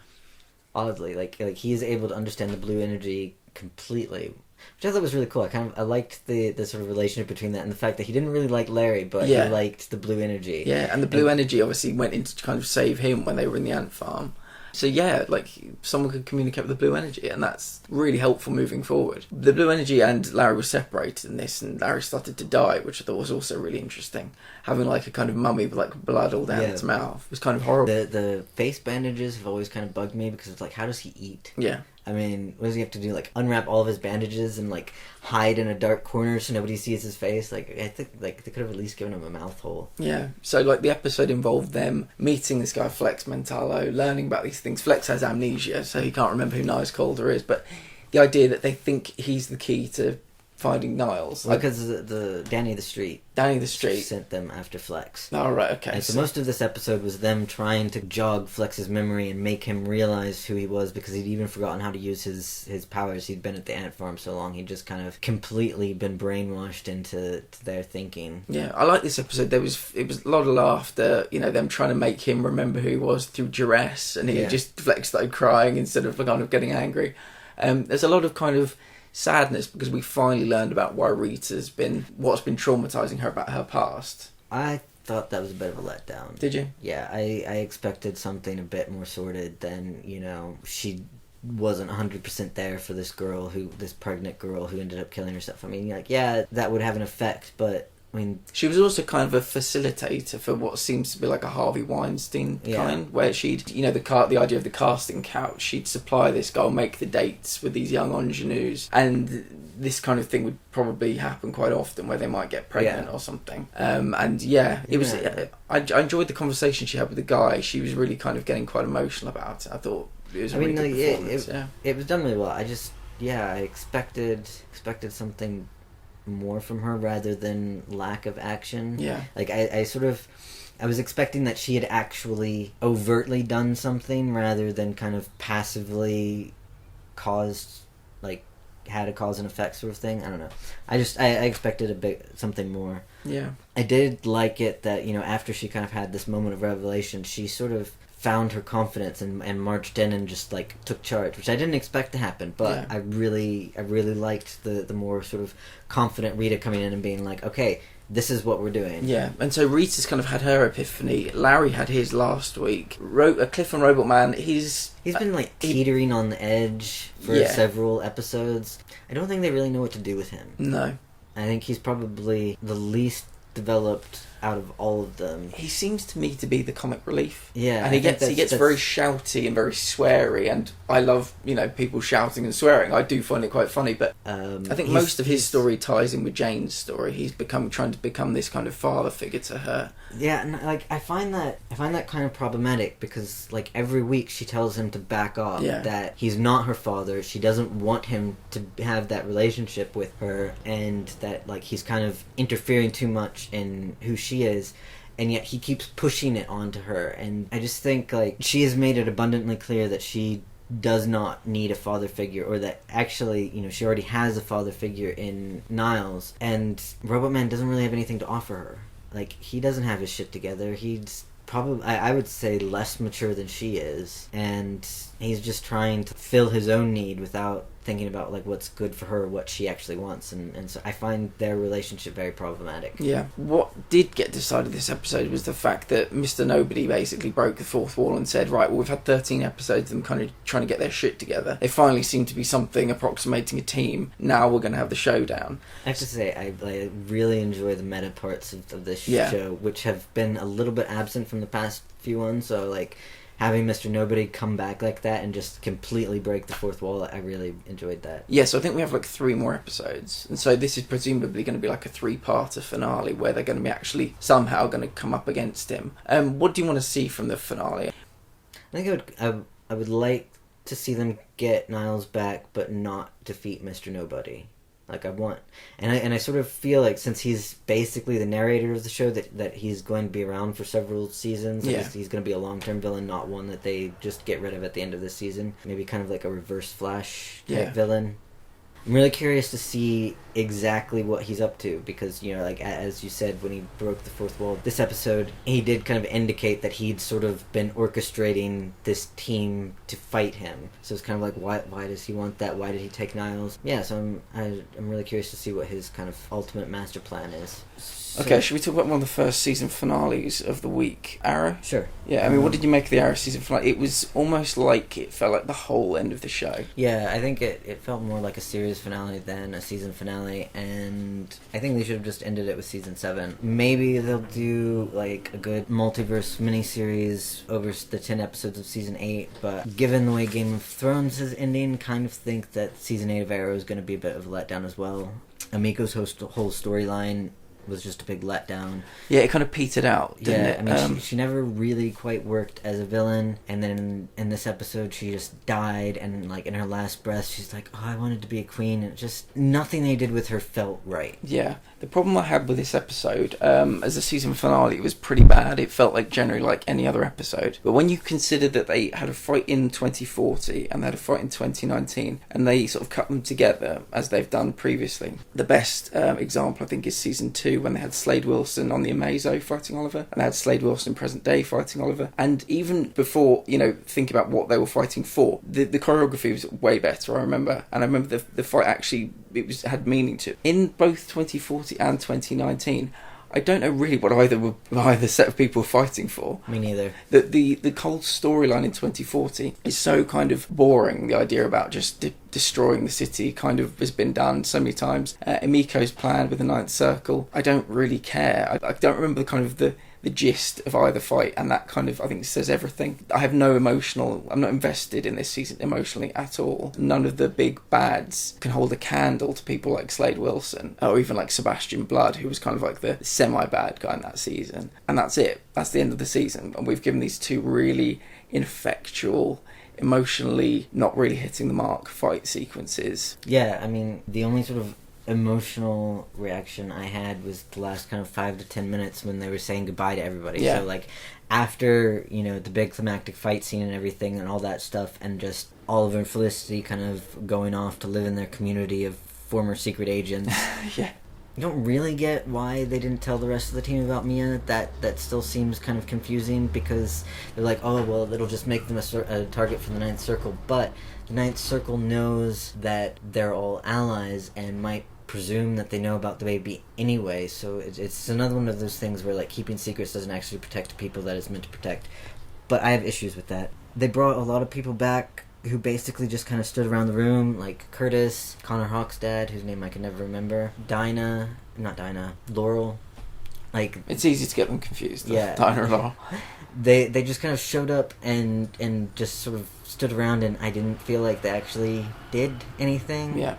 Oddly, like he is able to understand the blue energy completely. Which I thought was really cool. I liked the sort of relationship between that and the fact that he didn't really like Larry, but he liked the blue energy. Yeah, and the blue energy obviously went in to kind of save him when they were in the ant farm. So yeah, like someone could communicate with the blue energy, and that's really helpful moving forward. The blue energy and Larry were separated in this, and Larry started to die, which I thought was also really interesting. Having like a kind of mummy with like blood all down its mouth was kind of horrible. The face bandages have always kind of bugged me because it's like, how does he eat? Yeah. I mean, what does he have to do? Like, unwrap all of his bandages and, like, hide in a dark corner so nobody sees his face? Like, I think, like, they could have at least given him a mouth hole. Yeah. So, like, the episode involved them meeting this guy, Flex Mentalo, learning about these things. Flex has amnesia, so he can't remember who Niles Calder is, but the idea that they think he's the key to finding Niles. Well, because the Dani the Street sent them after Flex. Oh, right, okay. And so most of this episode was them trying to jog Flex's memory and make him realize who he was, because he'd even forgotten how to use his powers. He'd been at the ant farm so long, he'd just kind of completely been brainwashed into their thinking. Yeah, I like this episode. It was a lot of laughter, you know, them trying to make him remember who he was through duress, and he just Flex started crying instead of kind of getting angry. There's a lot of kind of sadness because we finally learned about why what's been traumatizing her about her past. I thought that was a bit of a letdown. Did you? Yeah, I expected something a bit more sordid than, she wasn't 100% there for this pregnant girl who ended up killing herself. I mean, that would have an effect, but I mean, she was also kind of a facilitator for what seems to be like a Harvey Weinstein kind, where she'd, the idea of the casting couch, she'd supply this girl, make the dates with these young ingenues, and this kind of thing would probably happen quite often where they might get pregnant or something. I enjoyed the conversation she had with the guy. She was really kind of getting quite emotional about it. I thought it was a really good performance. It was done really well. I expected something more from her rather than lack of action. Yeah. Like, I was expecting that she had actually overtly done something rather than kind of passively had a cause and effect sort of thing. I don't know. I expected something more. Yeah. I did like it that, after she kind of had this moment of revelation, she sort of found her confidence and marched in and just took charge, which I didn't expect to happen, but I really liked the more sort of confident Rita coming in and being like, okay, this is what we're doing. Yeah, and so Rita's kind of had her epiphany. Larry had his last week. Cliff and Robot Man, he's been teetering on the edge for several episodes. I don't think they really know what to do with him. No. I think he's probably the least developed out of all of them. He seems to me to be the comic relief. Yeah, and he gets very shouty and very sweary, and I love people shouting and swearing. I do find it quite funny, but I think most of his story ties in with Jane's story. He's trying to become this kind of father figure to her. Yeah, and I find that kind of problematic because every week she tells him to back off. Yeah. That he's not her father. She doesn't want him to have that relationship with her, and that he's kind of interfering too much in who she is, and yet he keeps pushing it onto her. And I just think she has made it abundantly clear that she does not need a father figure, or that actually she already has a father figure in Niles, and Robot Man doesn't really have anything to offer her. He doesn't have his shit together. He's probably, I would say, less mature than she is, and he's just trying to fill his own need without thinking about what's good for her, what she actually wants, and so I find their relationship very problematic. Yeah. What did get decided this episode was the fact that Mr. Nobody basically broke the fourth wall and said, right, well, we've had 13 episodes of them kind of trying to get their shit together. They finally seem to be something approximating a team. Now we're going to have the showdown. I have to say, I really enjoy the meta parts of this show, which have been a little bit absent from the past few ones, so having Mr. Nobody come back like that and just completely break the fourth wall, I really enjoyed that. Yeah, so I think we have 3 more episodes. And so this is presumably going to be a 3-parter finale where they're going to be actually somehow going to come up against him. What do you want to see from the finale? I think I would like to see them get Niles back but not defeat Mr. Nobody. I sort of feel since he's basically the narrator of the show, that he's going to be around for several seasons. Yeah. He's going to be a long-term villain, not one that they just get rid of at the end of the season. Maybe kind of a reverse Flash type villain. I'm really curious to see exactly what he's up to because, as you said, when he broke the fourth wall, this episode, he did kind of indicate that he'd sort of been orchestrating this team to fight him. So it's kind of why does he want that? Why did he take Niles? Yeah, so I'm really curious to see what his kind of ultimate master plan is. Okay, should we talk about one of the first season finales of the week? Arrow? Sure. Yeah, I mean, what did you make of the Arrow season finale? It was almost it felt like the whole end of the show. Yeah, I think it felt more like a series finale than a season finale, and I think they should have just ended it with season 7. Maybe they'll do a good multiverse miniseries over the 10 episodes of season 8, but given the way Game of Thrones is ending, kind of think that season 8 of Arrow is going to be a bit of a letdown as well. Amiko's whole storyline was just a big letdown. Yeah, it kind of petered out, didn't it? I mean, she never really quite worked as a villain, and then in this episode she just died, and in her last breath she's like, oh, I wanted to be a queen, and just nothing they did with her felt right. Yeah, the problem I had with this episode, as a season finale, it was pretty bad. It felt generally like any other episode, but when you consider that they had a fight in 2040 and they had a fight in 2019, and they sort of cut them together as they've done previously, the best example I think is season 2 2 when they had Slade Wilson on the Amazo fighting Oliver, and they had Slade Wilson in present day fighting Oliver. And even before, think about what they were fighting for, the choreography was way better, I remember. And I remember the fight actually, had meaning to it. In both 2040 and 2019, I don't know really what either set of people were fighting for. Me neither. The whole storyline in 2040 is so kind of boring. The idea about just destroying the city kind of has been done so many times. Emiko's plan with the Ninth Circle, I don't really care. I don't remember the gist of either fight, and that kind of, I think, says everything. I'm not invested in this season emotionally at all. None of the big bads can hold a candle to people like Slade Wilson, or even like Sebastian Blood, who was kind of like the semi-bad guy in that season. And that's it. That's the end of the season. And we've given these two really ineffectual, emotionally not really hitting the mark fight sequences. Yeah, I mean, the only sort of emotional reaction I had was the last kind of 5 to 10 minutes when they were saying goodbye to everybody. Yeah. So like after the big climactic fight scene and everything and all that stuff, and just Oliver and Felicity kind of going off to live in their community of former secret agents. Yeah. You don't really get why they didn't tell the rest of the team about Mia. That still seems kind of confusing, because they're like, oh, well, it'll just make them a target for the Ninth Circle. But the Ninth Circle knows that they're all allies and might presume that they know about the baby anyway. So it's another one of those things where like keeping secrets doesn't actually protect people that it's meant to protect. But I have issues with that. They brought a lot of people back who basically just kind of stood around the room, like Curtis, Connor Hawk's dad, whose name I can never remember, Laurel. Like, it's easy to get them confused. Yeah, Dinah and Laurel. They just kind of showed up and just sort of stood around, and I didn't feel like they actually did anything. Yeah,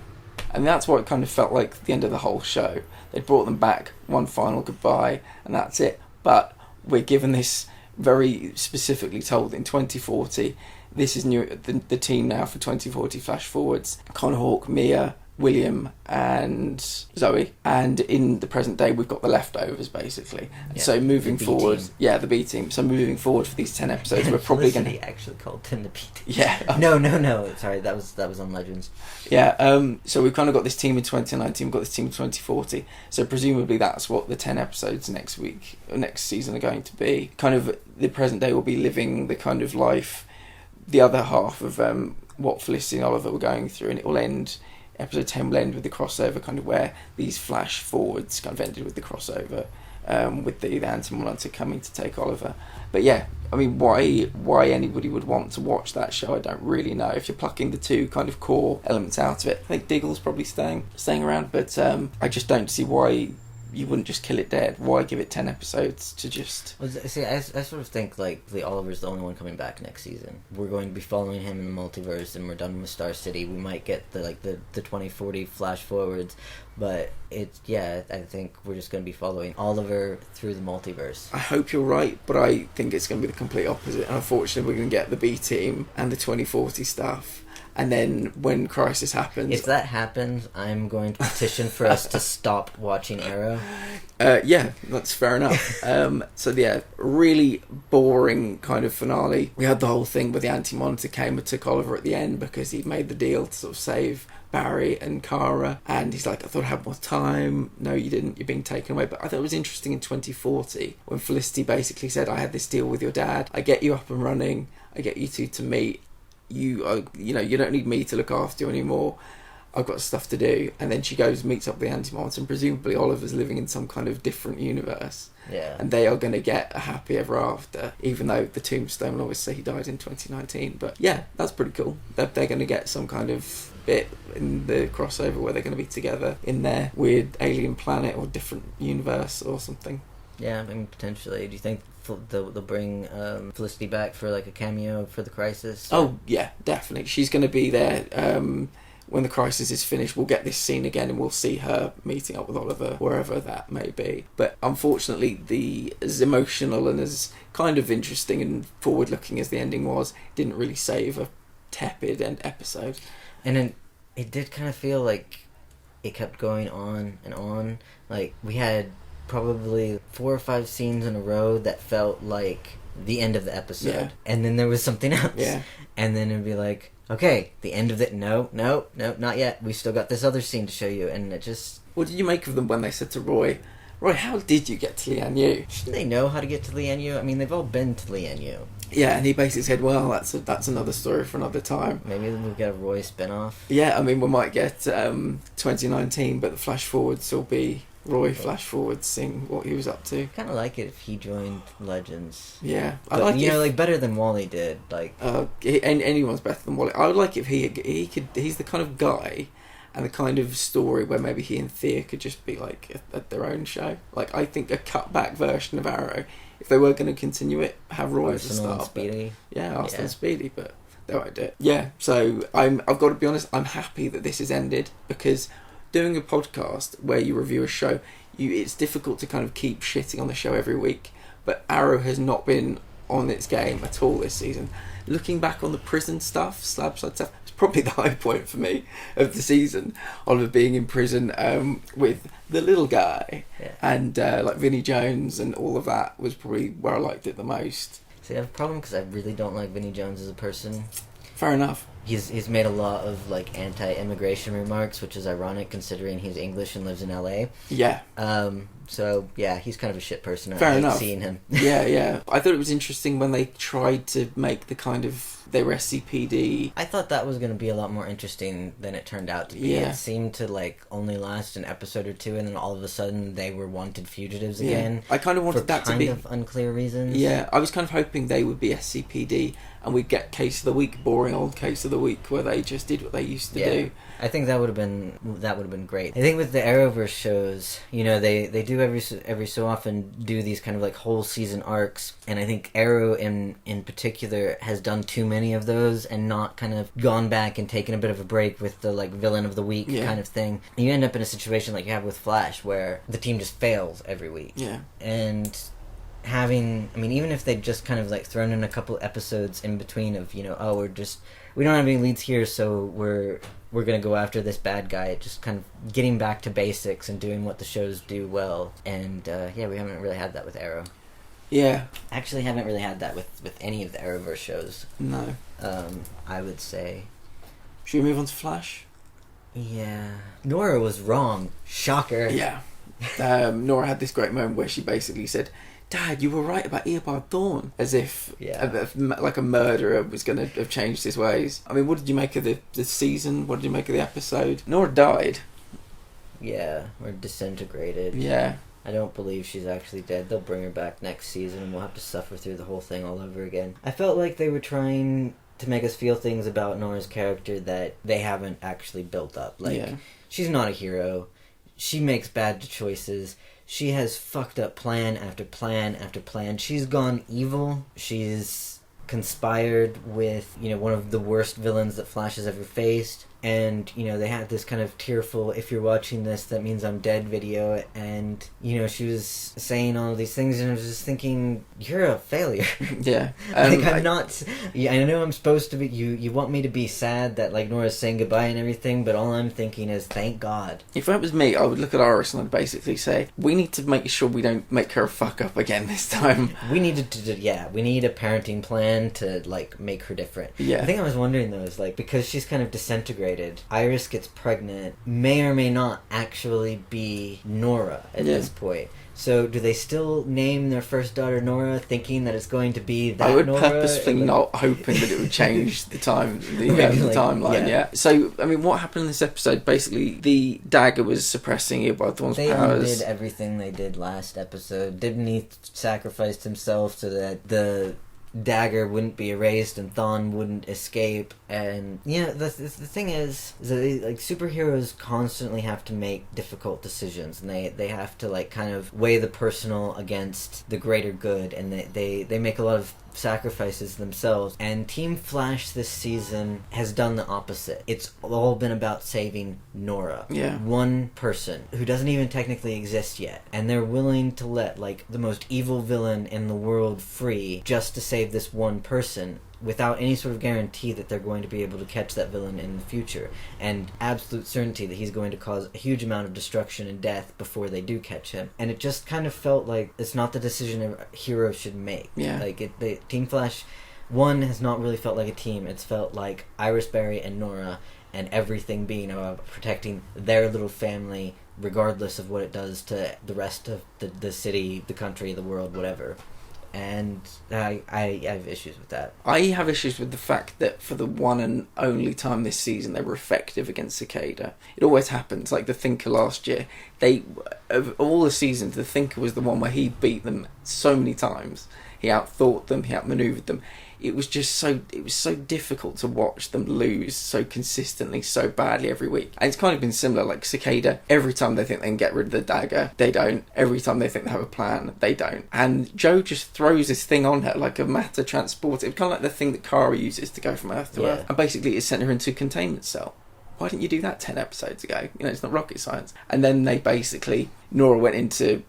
and that's what it kind of felt like at the end of the whole show. They brought them back, one final goodbye, and that's it. But we're given this very specifically told in 2040. This is new. The team now for 2040 flash forwards: Connor Hawke, Mia, William, and Zoe. And in the present day, we've got the leftovers basically. Yeah, so moving forward, team. Yeah, the B team. So moving forward for these 10 episodes, we're probably going to actually called them the B team. Yeah. No. Sorry, that was on Legends. Yeah. So we've kind of got this team in 2019. We've got this team in 2040. So presumably that's what the 10 episodes next season are going to be. Kind of the present day will be living the kind of life, the other half of what Felicity and Oliver were going through, and it will end. Episode 10 will end with the crossover, kind of where these flash forwards kind of ended with the crossover, with the Anti-Monitor coming to take Oliver. But yeah, I mean, why anybody would want to watch that show, I don't really know. If you're plucking the two kind of core elements out of it, I think Diggle's probably staying around, but I just don't see why you wouldn't just kill it dead. Why give it 10 episodes to just... Well, see, I sort of think like the Oliver's the only one coming back next season. We're going to be following him in the multiverse, and we're done with Star City. We might get the 2040 flash forwards, but I think we're just going to be following Oliver through the multiverse. I hope you're right, but I think it's going to be the complete opposite. Unfortunately, we're going to get the B team and the 2040 stuff. And then when Crisis happens... If that happens, I'm going to petition for us to stop watching Arrow. Yeah, that's fair enough. So yeah, really boring kind of finale. We had the whole thing where the Anti-Monitor came and took Oliver at the end because he'd made the deal to sort of save Barry and Kara, and he's like, I thought I had more time. No, you didn't, you're being taken away. But I thought it was interesting in 2040 when Felicity basically said, I had this deal with your dad, I get you up and running, I get you two to meet, you don't need me to look after you anymore, I've got stuff to do. And then she goes and meets up with the Anti-Monitor, and presumably Oliver's living in some kind of different universe. Yeah. And they are going to get a happy ever after, even though the Tombstone will always say he died in 2019. But yeah, that's pretty cool. They're going to get some kind of bit in the crossover where they're going to be together in their weird alien planet or different universe or something. Yeah, I mean, potentially. Do you think they'll bring Felicity back for like a cameo for the Crisis? Oh yeah, definitely. She's going to be there when the Crisis is finished. We'll get this scene again and we'll see her meeting up with Oliver wherever that may be. But unfortunately, as emotional and as kind of interesting and forward looking as the ending was, didn't really save a tepid end episode. And then it did kind of feel like it kept going on and on. Like we had probably 4 or 5 scenes in a row that felt like the end of the episode. Yeah. And then there was something else. Yeah. And then it'd be like, okay, the end of it. No, not yet. We still got this other scene to show you. And it just... What did you make of them when they said to Roy, Roy, how did you get to Lian Yu? Shouldn't they know how to get to Lian Yu? I mean, they've all been to Lian Yu. Yeah, and he basically said, well, that's another story for another time. Maybe we'll get a Roy spin-off. Yeah, I mean, we might get 2019, but the flash forwards will be Roy flash forwards seeing what he was up to. Kind of like it if he joined Legends. Yeah, I like it. Like better than Wally did. Like anyone's better than Wally. I would like if he could. He's the kind of guy, and the kind of story where maybe he and Thea could just be like at their own show. Like I think a cut back version of Arrow, if they were going to continue it, have Roy as a star. Speedy. Arsenal and Speedy, but they won't do it. Yeah, so I've got to be honest. I'm happy that this has ended because doing a podcast where you review a show, it's difficult to kind of keep shitting on the show every week. But Arrow has not been on its game at all this season. Looking back on the prison stuff, Slabside stuff, it's probably the high point for me of the season. Oliver being in prison with the little guy and like Vinnie Jones and all of that was probably where I liked it the most. See, I have a problem because I really don't like Vinnie Jones as a person. Fair enough. He's made a lot of like anti-immigration remarks, which is ironic considering he's English and lives in LA. Yeah. So yeah, he's kind of a shit person. Fair enough. Seeing him. Yeah. I thought it was interesting when they tried to make the kind of their SCPD. I thought that was going to be a lot more interesting than it turned out to be. Yeah. It seemed to like only last an episode or two, and then all of a sudden they were wanted fugitives again. I kind of wanted that to be kind of unclear reasons. Yeah, I was kind of hoping they would be SCPD and we'd get Case of the Week, boring old Case of the Week, where they just did what they used to do. I think that would have been great. I think with the Arrowverse shows, you know, they do every so often do these kind of like whole season arcs, and I think Arrow in particular has done too many of those and not kind of gone back and taken a bit of a break with the like villain of the week kind of thing. You end up in a situation like you have with Flash where the team just fails every week. Yeah. And even if they'd just kind of like thrown in a couple episodes in between of, you know, we don't have any leads here, so we're gonna go after this bad guy, just kind of getting back to basics and doing what the shows do well. And we haven't really had that with Arrow. Yeah. Actually haven't really had that with any of the Arrowverse shows. No. I would say. Should we move on to Flash? Yeah. Nora was wrong. Shocker. Yeah. Nora had this great moment where she basically said, Dad, you were right about Eobard Thawne. As if like a murderer was going to have changed his ways. I mean, what did you make of the season? What did you make of the episode? Nora died. Yeah, or disintegrated. Yeah. I don't believe she's actually dead. They'll bring her back next season and we'll have to suffer through the whole thing all over again. I felt like they were trying to make us feel things about Nora's character that they haven't actually built up. Like, she's not a hero. She makes bad choices. She has fucked up plan after plan after plan. She's gone evil. She's conspired with, you know, one of the worst villains that Flash has ever faced. And, you know, they had this kind of tearful, if you're watching this, that means I'm dead video. And, you know, she was saying all these things and I was just thinking, you're a failure. Yeah. Like, I'm not... Yeah, I know I'm supposed to be... You want me to be sad that, like, Nora's saying goodbye and everything, but all I'm thinking is, thank God. If that was me, I would look at Iris and I'd basically say, we need to make sure we don't make her a fuck up again this time. We need we need a parenting plan to, like, make her different. Yeah. I think I was wondering, though, is, like, because she's kind of disintegrated, Iris gets pregnant, may or may not actually be Nora at this point. So do they still name their first daughter Nora, thinking that it's going to be that Nora? I would purposefully not hoping that it would change the timeline. Yeah. So I mean, what happened in this episode? Basically, the dagger was suppressing Eobard Thawne's powers. They did everything they did last episode. Didn't he sacrificed himself so that the dagger wouldn't be erased and Thawne wouldn't escape? And the thing is that like superheroes constantly have to make difficult decisions, and they have to like kind of weigh the personal against the greater good, and they make a lot of sacrifices themselves. And Team Flash this season has done the opposite. It's all been about saving Nora. Yeah. One person who doesn't even technically exist yet, and they're willing to let like the most evil villain in the world free just to save this one person, without any sort of guarantee that they're going to be able to catch that villain in the future, and absolute certainty that he's going to cause a huge amount of destruction and death before they do catch him. And it just kind of felt like it's not the decision a hero should make. Yeah. Like the Team Flash 1 has not really felt like a team. It's felt like Iris Berry and Nora, and everything being about protecting their little family, regardless of what it does to the rest of the city, the country, the world, whatever. And I have issues with that. I have issues with the fact that for the one and only time this season they were effective against Cicada. It always happens. Like the Thinker last year, of all the seasons, the Thinker was the one where he beat them so many times. He outthought them, he outmaneuvered them. It was so difficult to watch them lose so consistently, so badly every week. And it's kind of been similar, like Cicada, every time they think they can get rid of the dagger, they don't. Every time they think they have a plan, they don't. And Joe just throws this thing on her like a matter transporter. It's kind of like the thing that Kara uses to go from Earth to Earth. And basically it sent her into a containment cell. Why didn't you do that 10 episodes ago? It's not rocket science. And then they basically, Nora went into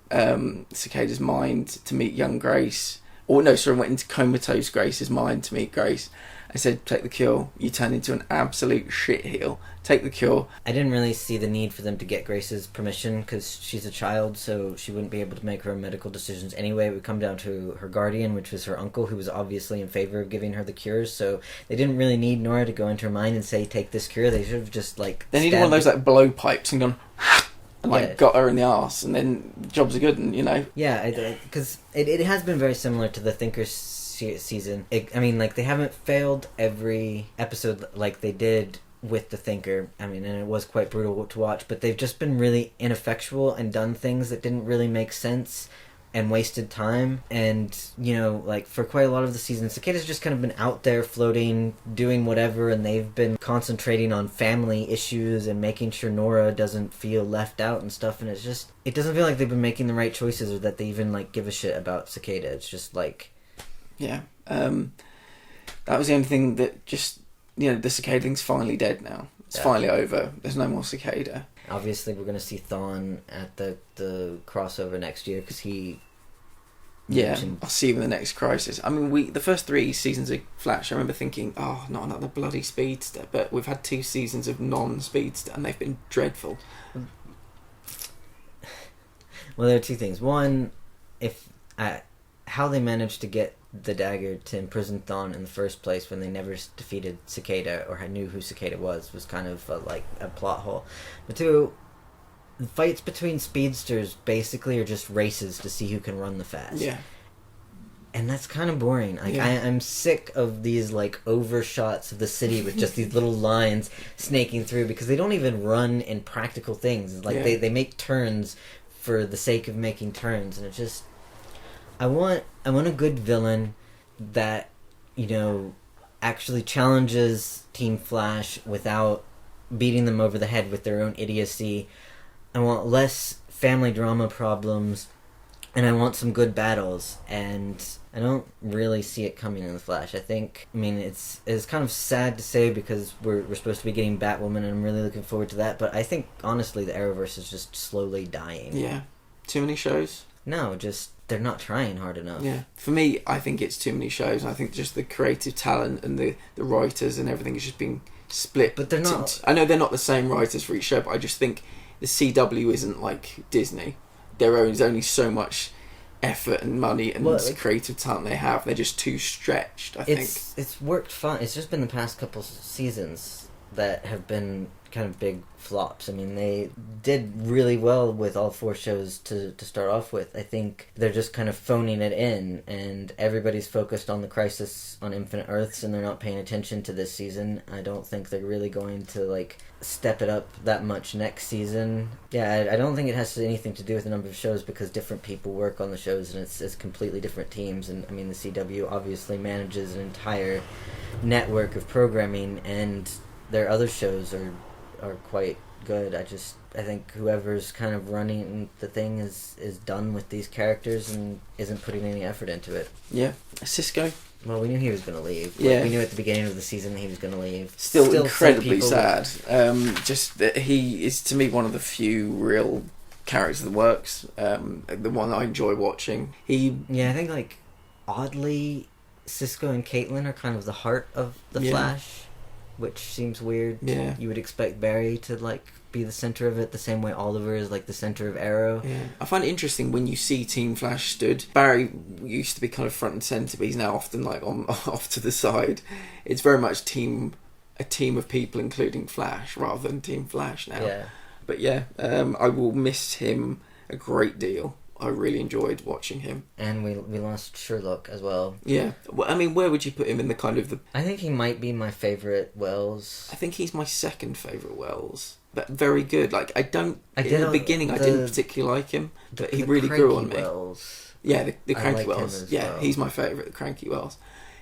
Cicada's mind to meet young Grace. Or no, sorry, went into comatose Grace's mind to meet Grace. I said, take the cure. You turn into an absolute shitheel. Take the cure. I didn't really see the need for them to get Grace's permission because she's a child, so she wouldn't be able to make her own medical decisions anyway. It would come down to her guardian, which was her uncle, who was obviously in favor of giving her the cures. So they didn't really need Nora to go into her mind and say, take this cure. They should have just, They needed one of those, blowpipes and gone... and got her in the arse, and then jobs are good, and Yeah, because it has been very similar to the Thinker season. They haven't failed every episode like they did with the Thinker. And it was quite brutal to watch, but they've just been really ineffectual and done things that didn't really make sense and wasted time. And for quite a lot of the season, Cicada's just kind of been out there floating, doing whatever, and they've been concentrating on family issues and making sure Nora doesn't feel left out and stuff. And it doesn't feel like they've been making the right choices, or that they even give a shit about Cicada. It's just that was the only thing that just the Cicada thing's finally dead now. It's finally over. There's no more Cicada. Obviously, we're going to see Thawne at the crossover next year, because he... Yeah, I'll see him in the next Crisis. The first 3 seasons of Flash, I remember thinking, oh, not another bloody speedster. But we've had 2 seasons of non-speedster, and they've been dreadful. Well, there are 2 things. One, how they managed to get the dagger to imprison Thawne in the first place when they never defeated Cicada or knew who Cicada was kind of a plot hole. But 2, the fights between speedsters basically are just races to see who can run the fast. Yeah. And that's kind of boring. I'm sick of these overshots of the city with just these little lines snaking through, because they don't even run in practical things. They make turns for the sake of making turns, and it's just... I want a good villain that, actually challenges Team Flash without beating them over the head with their own idiocy. I want less family drama problems, and I want some good battles, and I don't really see it coming in the Flash. It's kind of sad to say, because we're supposed to be getting Batwoman, and I'm really looking forward to that, but I think, honestly, the Arrowverse is just slowly dying. Yeah. Too many shows? No, just... they're not trying hard enough. Yeah. For me, I think it's too many shows. I think just the creative talent and the writers and everything is just being split. But they're not... I know they're not the same writers for each show, but I just think the CW isn't like Disney. There's only so much effort and money and creative talent they have. They're just too stretched, I think. It's worked fine. It's just been the past couple seasons that have been kind of big flops. They did really well with all 4 shows to start off with. I think they're just kind of phoning it in, and everybody's focused on the Crisis on Infinite Earths, and they're not paying attention to this season. I don't think they're really going to step it up that much next season. Yeah, I don't think it has anything to do with the number of shows, because different people work on the shows, and it's completely different teams. And the CW obviously manages an entire network of programming, and their other shows are quite good. I think whoever's kind of running the thing is done with these characters and isn't putting any effort into it. Yeah. Cisco? Well, we knew he was going to leave. Yeah. We knew at the beginning of the season that he was going to leave. Still incredibly sad. Just that he is, to me, one of the few real characters that works. The one I enjoy watching. I think, oddly, Cisco and Caitlin are kind of the heart of the Flash, which seems weird. Yeah. You would expect Barry to, be the center of it, the same way Oliver is, the center of Arrow. Yeah. I find it interesting when you see Team Flash stood. Barry used to be kind of front and center, but he's now often, off to the side. It's very much a team of people, including Flash, rather than Team Flash now. Yeah. But yeah, I will miss him a great deal. I really enjoyed watching him. And we lost Sherlock as well. Yeah. Well, I mean, where would you put him in the kind of the... I think he might be my favourite Wells. I think he's my second favourite Wells. But very good. Like, in the beginning, I didn't particularly like him. But he really grew on me. Wells. Yeah, the Cranky like Wells. Yeah, well. He's my favourite, the Cranky Wells.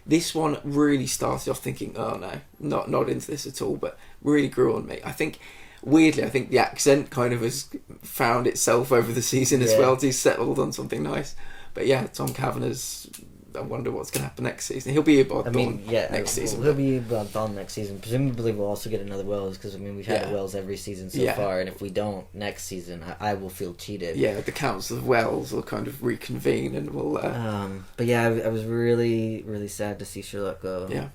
This one really started off thinking, oh no, not into this at all, but really grew on me. Weirdly, I think the accent kind of has found itself over the season as well. He's settled on something nice. But yeah, Tom Cavanagh's... I wonder what's going to happen next season. He'll be about next season. He'll be about Dawn next season. Presumably we'll also get another Wells, because we've had a Wells every season so far, and if we don't next season, I will feel cheated. Yeah, the Council of Wells will kind of reconvene and we'll... But yeah, I was really, really sad to see Sherlock go. Yeah.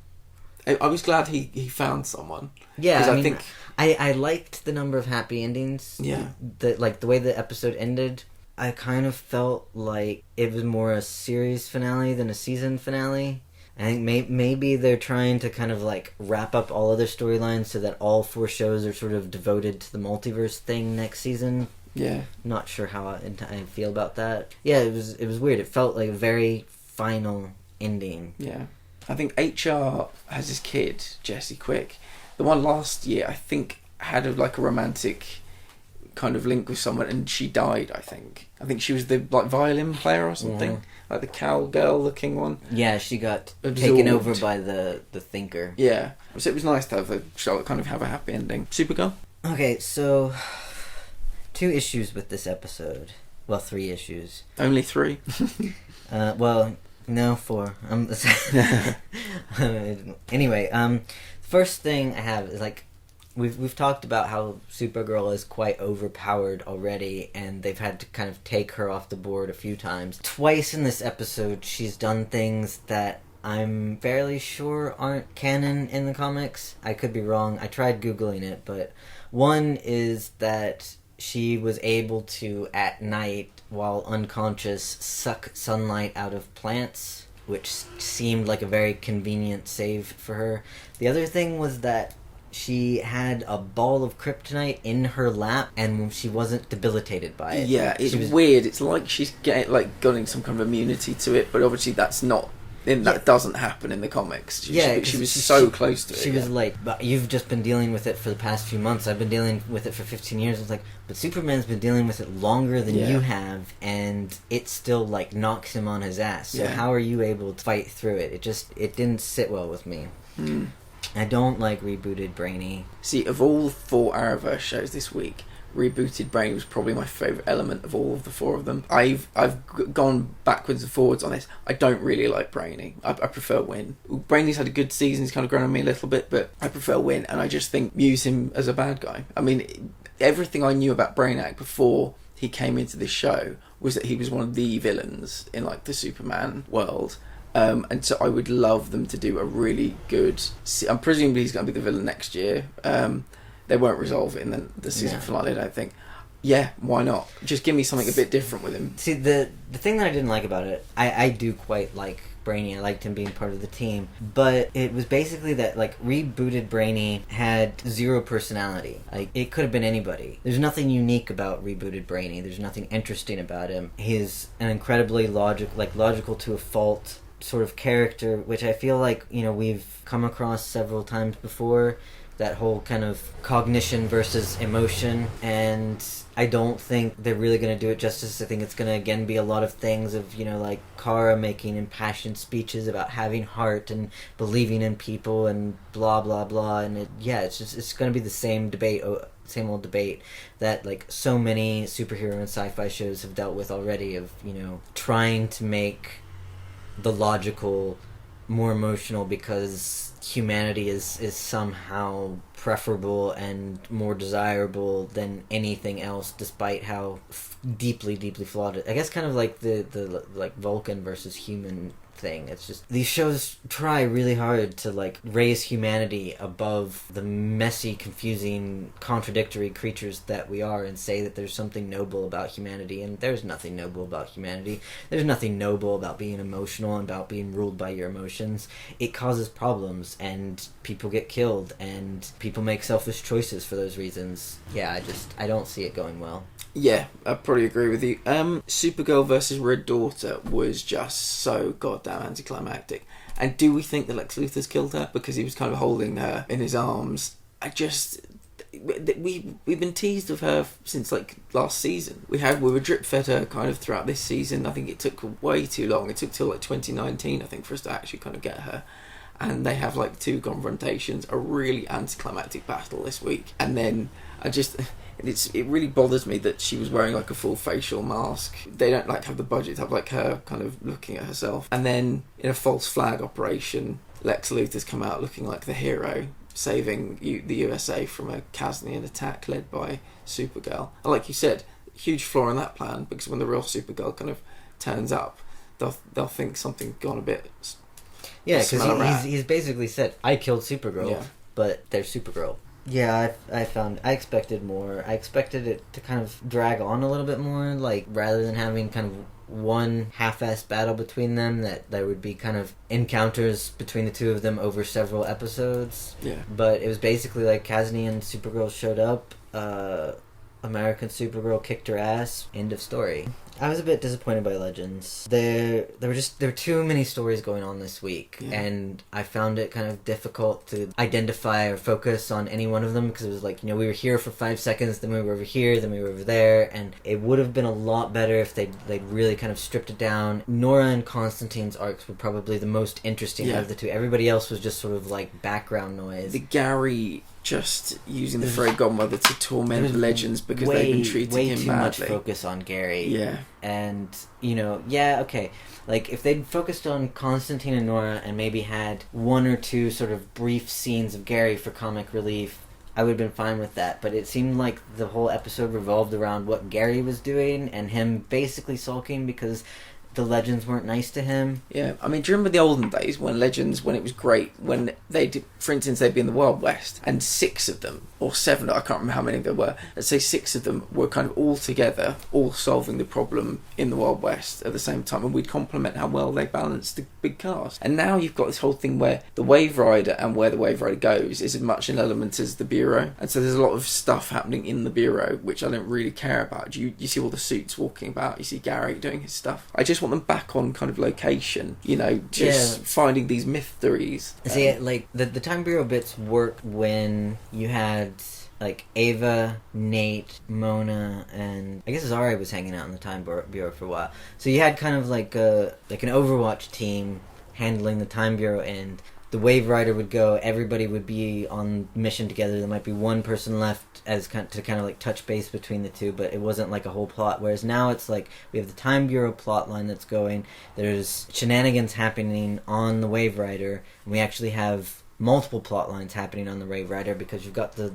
I was glad he found someone. Yeah, I think... I liked the number of happy endings. Yeah. The way the episode ended, I kind of felt like it was more a series finale than a season finale. I think maybe they're trying to kind of like wrap up all other storylines so that all 4 shows are sort of devoted to the multiverse thing next season. Yeah. Not sure how I feel about that. Yeah, it was weird. It felt like a very final ending. Yeah. I think HR has his kid, Jesse Quick. The one last year, I think, had a romantic kind of link with someone, and she died, I think. I think she was the violin player or something, like the cowgirl-looking one. Yeah, she got taken over by the thinker. Yeah, so it was nice to have Charlotte kind of have a happy ending. Supergirl? Okay, so 2 issues with this episode. Well, 3 issues. Only 3? Well, no, 4. Anyway, first thing I have is we've talked about how Supergirl is quite overpowered already, and they've had to kind of take her off the board a few times. Twice in this episode, she's done things that I'm fairly sure aren't canon in the comics. I could be wrong. I tried Googling it, but one is that she was able to, at night, while unconscious, suck sunlight out of plants, which seemed like a very convenient save for her. The other thing was that she had a ball of kryptonite in her lap, and she wasn't debilitated by it. Yeah, it's weird. It's like she's getting some kind of immunity to it, but obviously that's not... that doesn't happen in the comics. She was so close to it. She was like, but you've just been dealing with it for the past few months. I've been dealing with it for 15 years. I was like, but Superman's been dealing with it longer than you have, and it still knocks him on his ass. So how are you able to fight through it? It didn't sit well with me. I don't like rebooted Brainy. See, of all 4 Arrowverse shows this week, rebooted Brainy was probably my favourite element of all of the 4 of them. I've gone backwards and forwards on this. I don't really like Brainy. I prefer Win. Brainy's had a good season. He's kind of grown on me a little bit, but I prefer Win, and I just think use him as a bad guy. I mean, everything I knew about Brainiac before he came into this show was that he was one of the villains in the Superman world. And so I would love them to do a really good... I'm presuming he's going to be the villain next year. They won't resolve it in the season finale, I don't think. Yeah, why not? Just give me something a bit different with him. See, the thing that I didn't like about it, I do quite like Brainy. I liked him being part of the team. But it was basically that, rebooted Brainy had 0 personality. It could have been anybody. There's nothing unique about rebooted Brainy. There's nothing interesting about him. He's an incredibly logical to a fault sort of character, which I feel like, we've come across several times before, that whole kind of cognition versus emotion, and I don't think they're really going to do it justice. I think it's going to again be a lot of things of, Kara making impassioned speeches about having heart and believing in people and blah blah blah, and it's going to be the same old debate that so many superhero and sci-fi shows have dealt with already, of trying to make the logical more emotional because humanity is somehow preferable and more desirable than anything else, despite how deeply flawed it. I guess kind of like the Vulcan versus human thing. It's just these shows try really hard to like raise humanity above the messy, confusing, contradictory creatures that we are and say that there's something noble about humanity, and there's nothing noble about humanity. There's nothing noble about being emotional and about being ruled by your emotions. It causes problems, and people get killed, and people make selfish choices for those reasons. Yeah, I don't see it going well. Yeah, I probably agree with you. Supergirl versus Red Daughter was just so goddamn anticlimactic. And do we think that Lex Luthor's killed her because he was kind of holding her in his arms? We've been teased of her since like last season. We were drip fed her kind of throughout this season. I think it took way too long. It took till like 2019, I think, for us to actually kind of get her. And they have like 2 confrontations, a really anticlimactic battle this week, and then it really bothers me that she was wearing like a full facial mask. They don't like have the budget to have like her kind of looking at herself. And then in a false flag operation, Lex Luthor's come out looking like the hero, saving the USA from a Kaznian attack led by Supergirl. And like you said, huge flaw in that plan, because when the real Supergirl kind of turns up, they'll think something's gone a bit. Yeah, because he's basically said, I killed Supergirl, yeah. But they're Supergirl. Yeah, I expected more. I expected it to kind of drag on a little bit more, like, rather than having kind of one half-assed battle between them, that there would be kind of encounters between the two of them over several episodes. Yeah. But it was basically like Kaznian and Supergirl showed up, American Supergirl kicked her ass, end of story. I was a bit disappointed by Legends. There were too many stories going on this week, yeah. And I found it kind of difficult to identify or focus on any one of them, because it was like, we were here for 5 seconds, then we were over here, then we were over there, and it would have been a lot better if they'd really kind of stripped it down. Nora and Constantine's arcs were probably the most interesting out of the two. Everybody else was just sort of like background noise. The Gary just using the fairy godmother to torment Legends because they've been treating him badly. Way too much focus on Gary. Yeah. And, okay. Like, if they'd focused on Constantine and Nora and maybe had 1 or 2 sort of brief scenes of Gary for comic relief, I would have been fine with that. But it seemed like the whole episode revolved around what Gary was doing and him basically sulking because the Legends weren't nice to him. Yeah, I mean, do you remember the olden days when Legends, when it was great, when they did, for instance, they'd be in the Wild West, and 6 of them, or 7, I can't remember how many there were, let's say 6 of them were kind of all together, all solving the problem in the Wild West at the same time, and we'd compliment how well they balanced the big cast. And now you've got this whole thing where the Wave Rider and where the Wave Rider goes is as much an element as the Bureau, and so there's a lot of stuff happening in the Bureau which I don't really care about. You see all the suits walking about, you see Gary doing his stuff. I just want them back on kind of location, finding these mysteries. See, like, the Time Bureau bits worked when you had, like, Ava, Nate, Mona, and I guess Zari was hanging out in the Time Bureau for a while. So you had kind of like an Overwatch team handling the Time Bureau, and the Wave Rider would go, everybody would be on mission together. There might be one person left as to kind of like touch base between the two, but it wasn't like a whole plot. Whereas now it's like we have the Time Bureau plot line that's going. There's shenanigans happening on the Wave Rider, and we actually have multiple plot lines happening on the Wave Rider because you've got the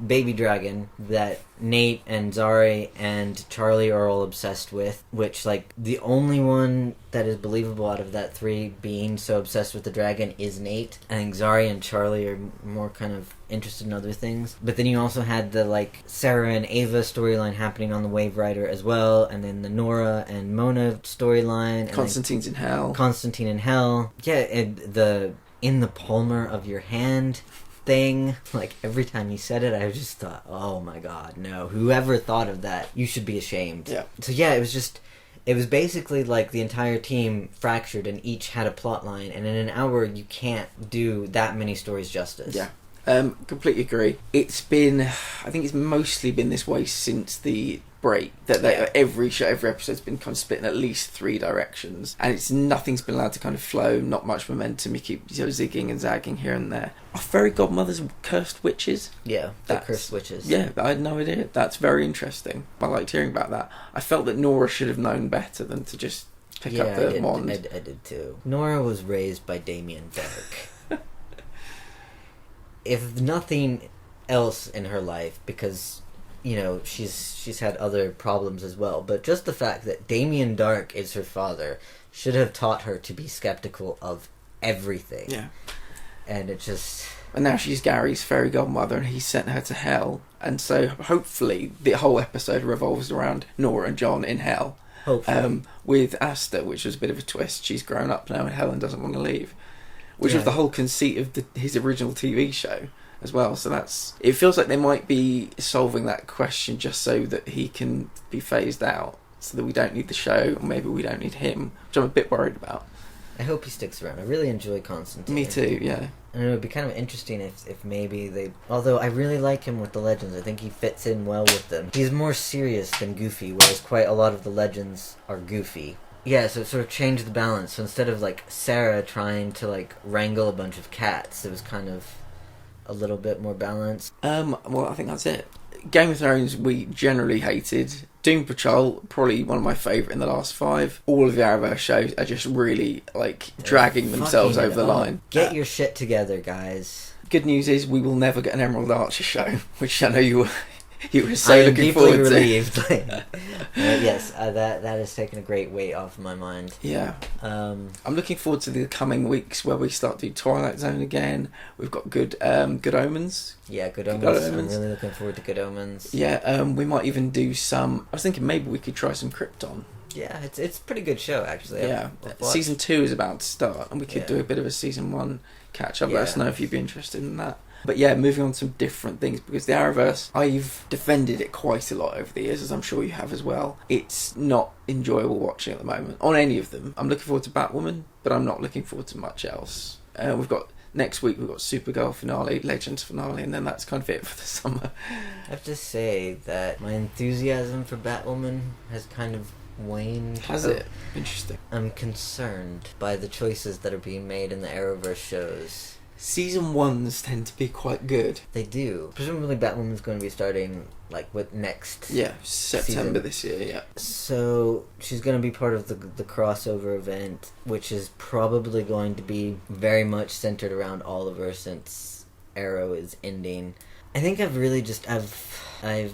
baby dragon that Nate and Zari and Charlie are all obsessed with, which, like, the only one that is believable out of that 3 being so obsessed with the dragon is Nate. I think Zari and Charlie are more kind of interested in other things. But then you also had the, like, Sarah and Ava storyline happening on the Wave Rider as well, and then the Nora and Mona storyline. Constantine's in hell. Constantine in hell. Yeah, and the in the palmer of your hand thing, like, every time you said it, I just thought, oh my god, no, whoever thought of that, you should be ashamed. Yeah. So yeah, it was basically like the entire team fractured and each had a plot line, and in an hour you can't do that many stories justice. Yeah. Completely agree. I think it's mostly been this way since the break, that every episode's been kind of split in at least 3 directions, and nothing's been allowed to kind of flow, not much momentum. You keep zigging and zagging here and there. Are fairy godmothers cursed witches? Yeah, they're cursed witches. Yeah, I had no idea. That's very interesting. I liked hearing about that. I felt that Nora should have known better than to just pick up the wand. I did too. Nora was raised by Damien Dark. If nothing else in her life, because she's had other problems as well, but just the fact that Damien Dark is her father should have taught her to be skeptical of everything. Yeah. And it just... And now she's Gary's fairy godmother, and he sent her to hell. And so hopefully the whole episode revolves around Nora and John in hell. Hopefully. With Asta, which was a bit of a twist. She's grown up now, and Helen doesn't want to leave. Which was the whole conceit of his original TV show as well. So it feels like they might be solving that question just so that he can be phased out, so that we don't need the show, or maybe we don't need him, which I'm a bit worried about. I hope he sticks around. I really enjoy Constantine. Me too, yeah. And it would be kind of interesting if maybe they... Although I really like him with the Legends. I think he fits in well with them. He's more serious than goofy, whereas quite a lot of the Legends are goofy. Yeah, so it sort of changed the balance. So instead of, like, Sarah trying to, like, wrangle a bunch of cats, it was kind of a little bit more balanced. Well, I think that's it. Game of Thrones we generally hated. Doom Patrol, probably one of my favourite in the last 5. All of the Arrowverse shows are just really, like, dragging themselves over the line. Get your shit together, guys. Good news is we will never get an Emerald Archer show, which I know you were so looking forward to. I am deeply to. relieved. Yes, that has taken a great weight off my mind. Yeah. I'm looking forward to the coming weeks where we start to do Twilight Zone again. We've got Good Omens. Yeah, Good Omens. I'm really looking forward to Good Omens. Yeah, we might even do some... I was thinking maybe we could try some Krypton. Yeah, it's a pretty good show, actually. Yeah. Season 2 is about to start, and we could do a bit of a Season 1 catch-up. Let us know if you'd be interested in that. But yeah, moving on to some different things, because the Arrowverse, I've defended it quite a lot over the years, as I'm sure you have as well. It's not enjoyable watching at the moment, on any of them. I'm looking forward to Batwoman, but I'm not looking forward to much else. Next week we've got Supergirl finale, Legends finale, and then that's kind of it for the summer. I have to say that my enthusiasm for Batwoman has kind of waned. Has it? Interesting. I'm concerned by the choices that are being made in the Arrowverse shows. Season 1s tend to be quite good. They do. Presumably Batwoman's going to be starting, like, with next September season. This year, yeah. So, she's going to be part of the crossover event, which is probably going to be very much centered around Oliver since Arrow is ending. I think I've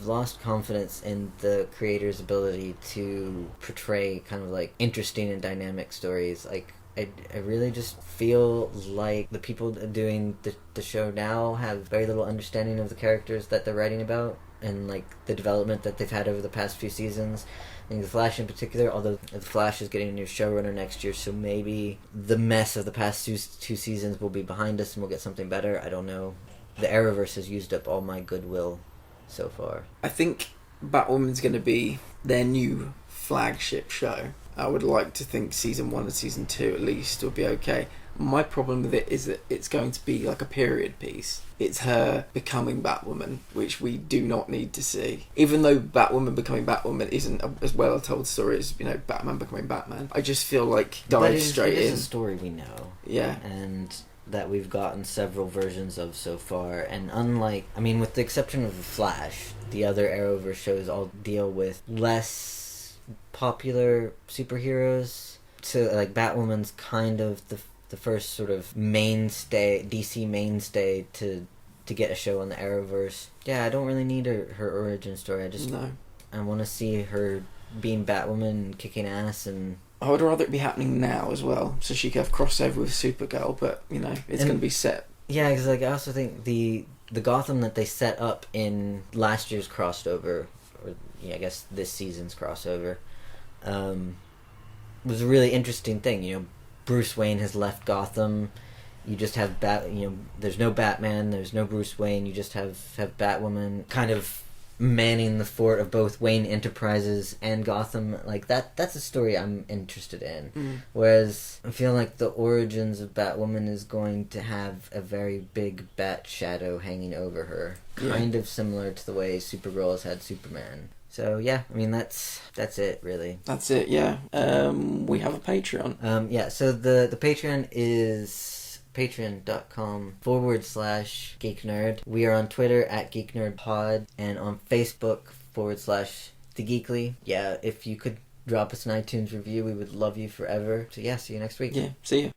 lost confidence in the creator's ability to portray kind of, like, interesting and dynamic stories. Like, I really just feel like the people doing the show now have very little understanding of the characters that they're writing about and, like, the development that they've had over the past few seasons. I think The Flash in particular, although The Flash is getting a new showrunner next year, so maybe the mess of the past two seasons will be behind us and we'll get something better. I don't know. The Arrowverse has used up all my goodwill so far. I think Batwoman's going to be their new flagship show. I would like to think Season 1 and Season 2 at least will be okay. My problem with it is that it's going to be like a period piece. It's her becoming Batwoman, which we do not need to see. Even though Batwoman becoming Batwoman isn't as well a told story as, Batman becoming Batman, I just feel like dive straight in. It is a story we know. Yeah. And that we've gotten several versions of so far. And with the exception of The Flash, the other Arrowverse shows all deal with less popular superheroes. So, like, Batwoman's kind of the first sort of DC mainstay to get a show on the Arrowverse. Yeah, I don't really need her origin story. I want to see her being Batwoman and kicking ass, and I would rather it be happening now as well, so she could have crossover with Supergirl, but, it's going to be set. Yeah, because, like, I also think the Gotham that they set up in last year's crossover, or I guess this season's crossover, was a really interesting thing. Bruce Wayne has left Gotham. You just have there's no Batman, there's no Bruce Wayne. You just have Batwoman kind of manning the fort of both Wayne Enterprises and Gotham. Like, that's a story I'm interested in. Whereas I feel like the origins of Batwoman is going to have a very big bat shadow hanging over her, kind of similar to the way Supergirl has had Superman. So, yeah, that's it, really. That's it, yeah. We have a Patreon. So the Patreon is patreon.com/geeknerd. We are on Twitter @geeknerdpod and on Facebook /thegeekly. Yeah, if you could drop us an iTunes review, we would love you forever. So, yeah, see you next week. Yeah, see you.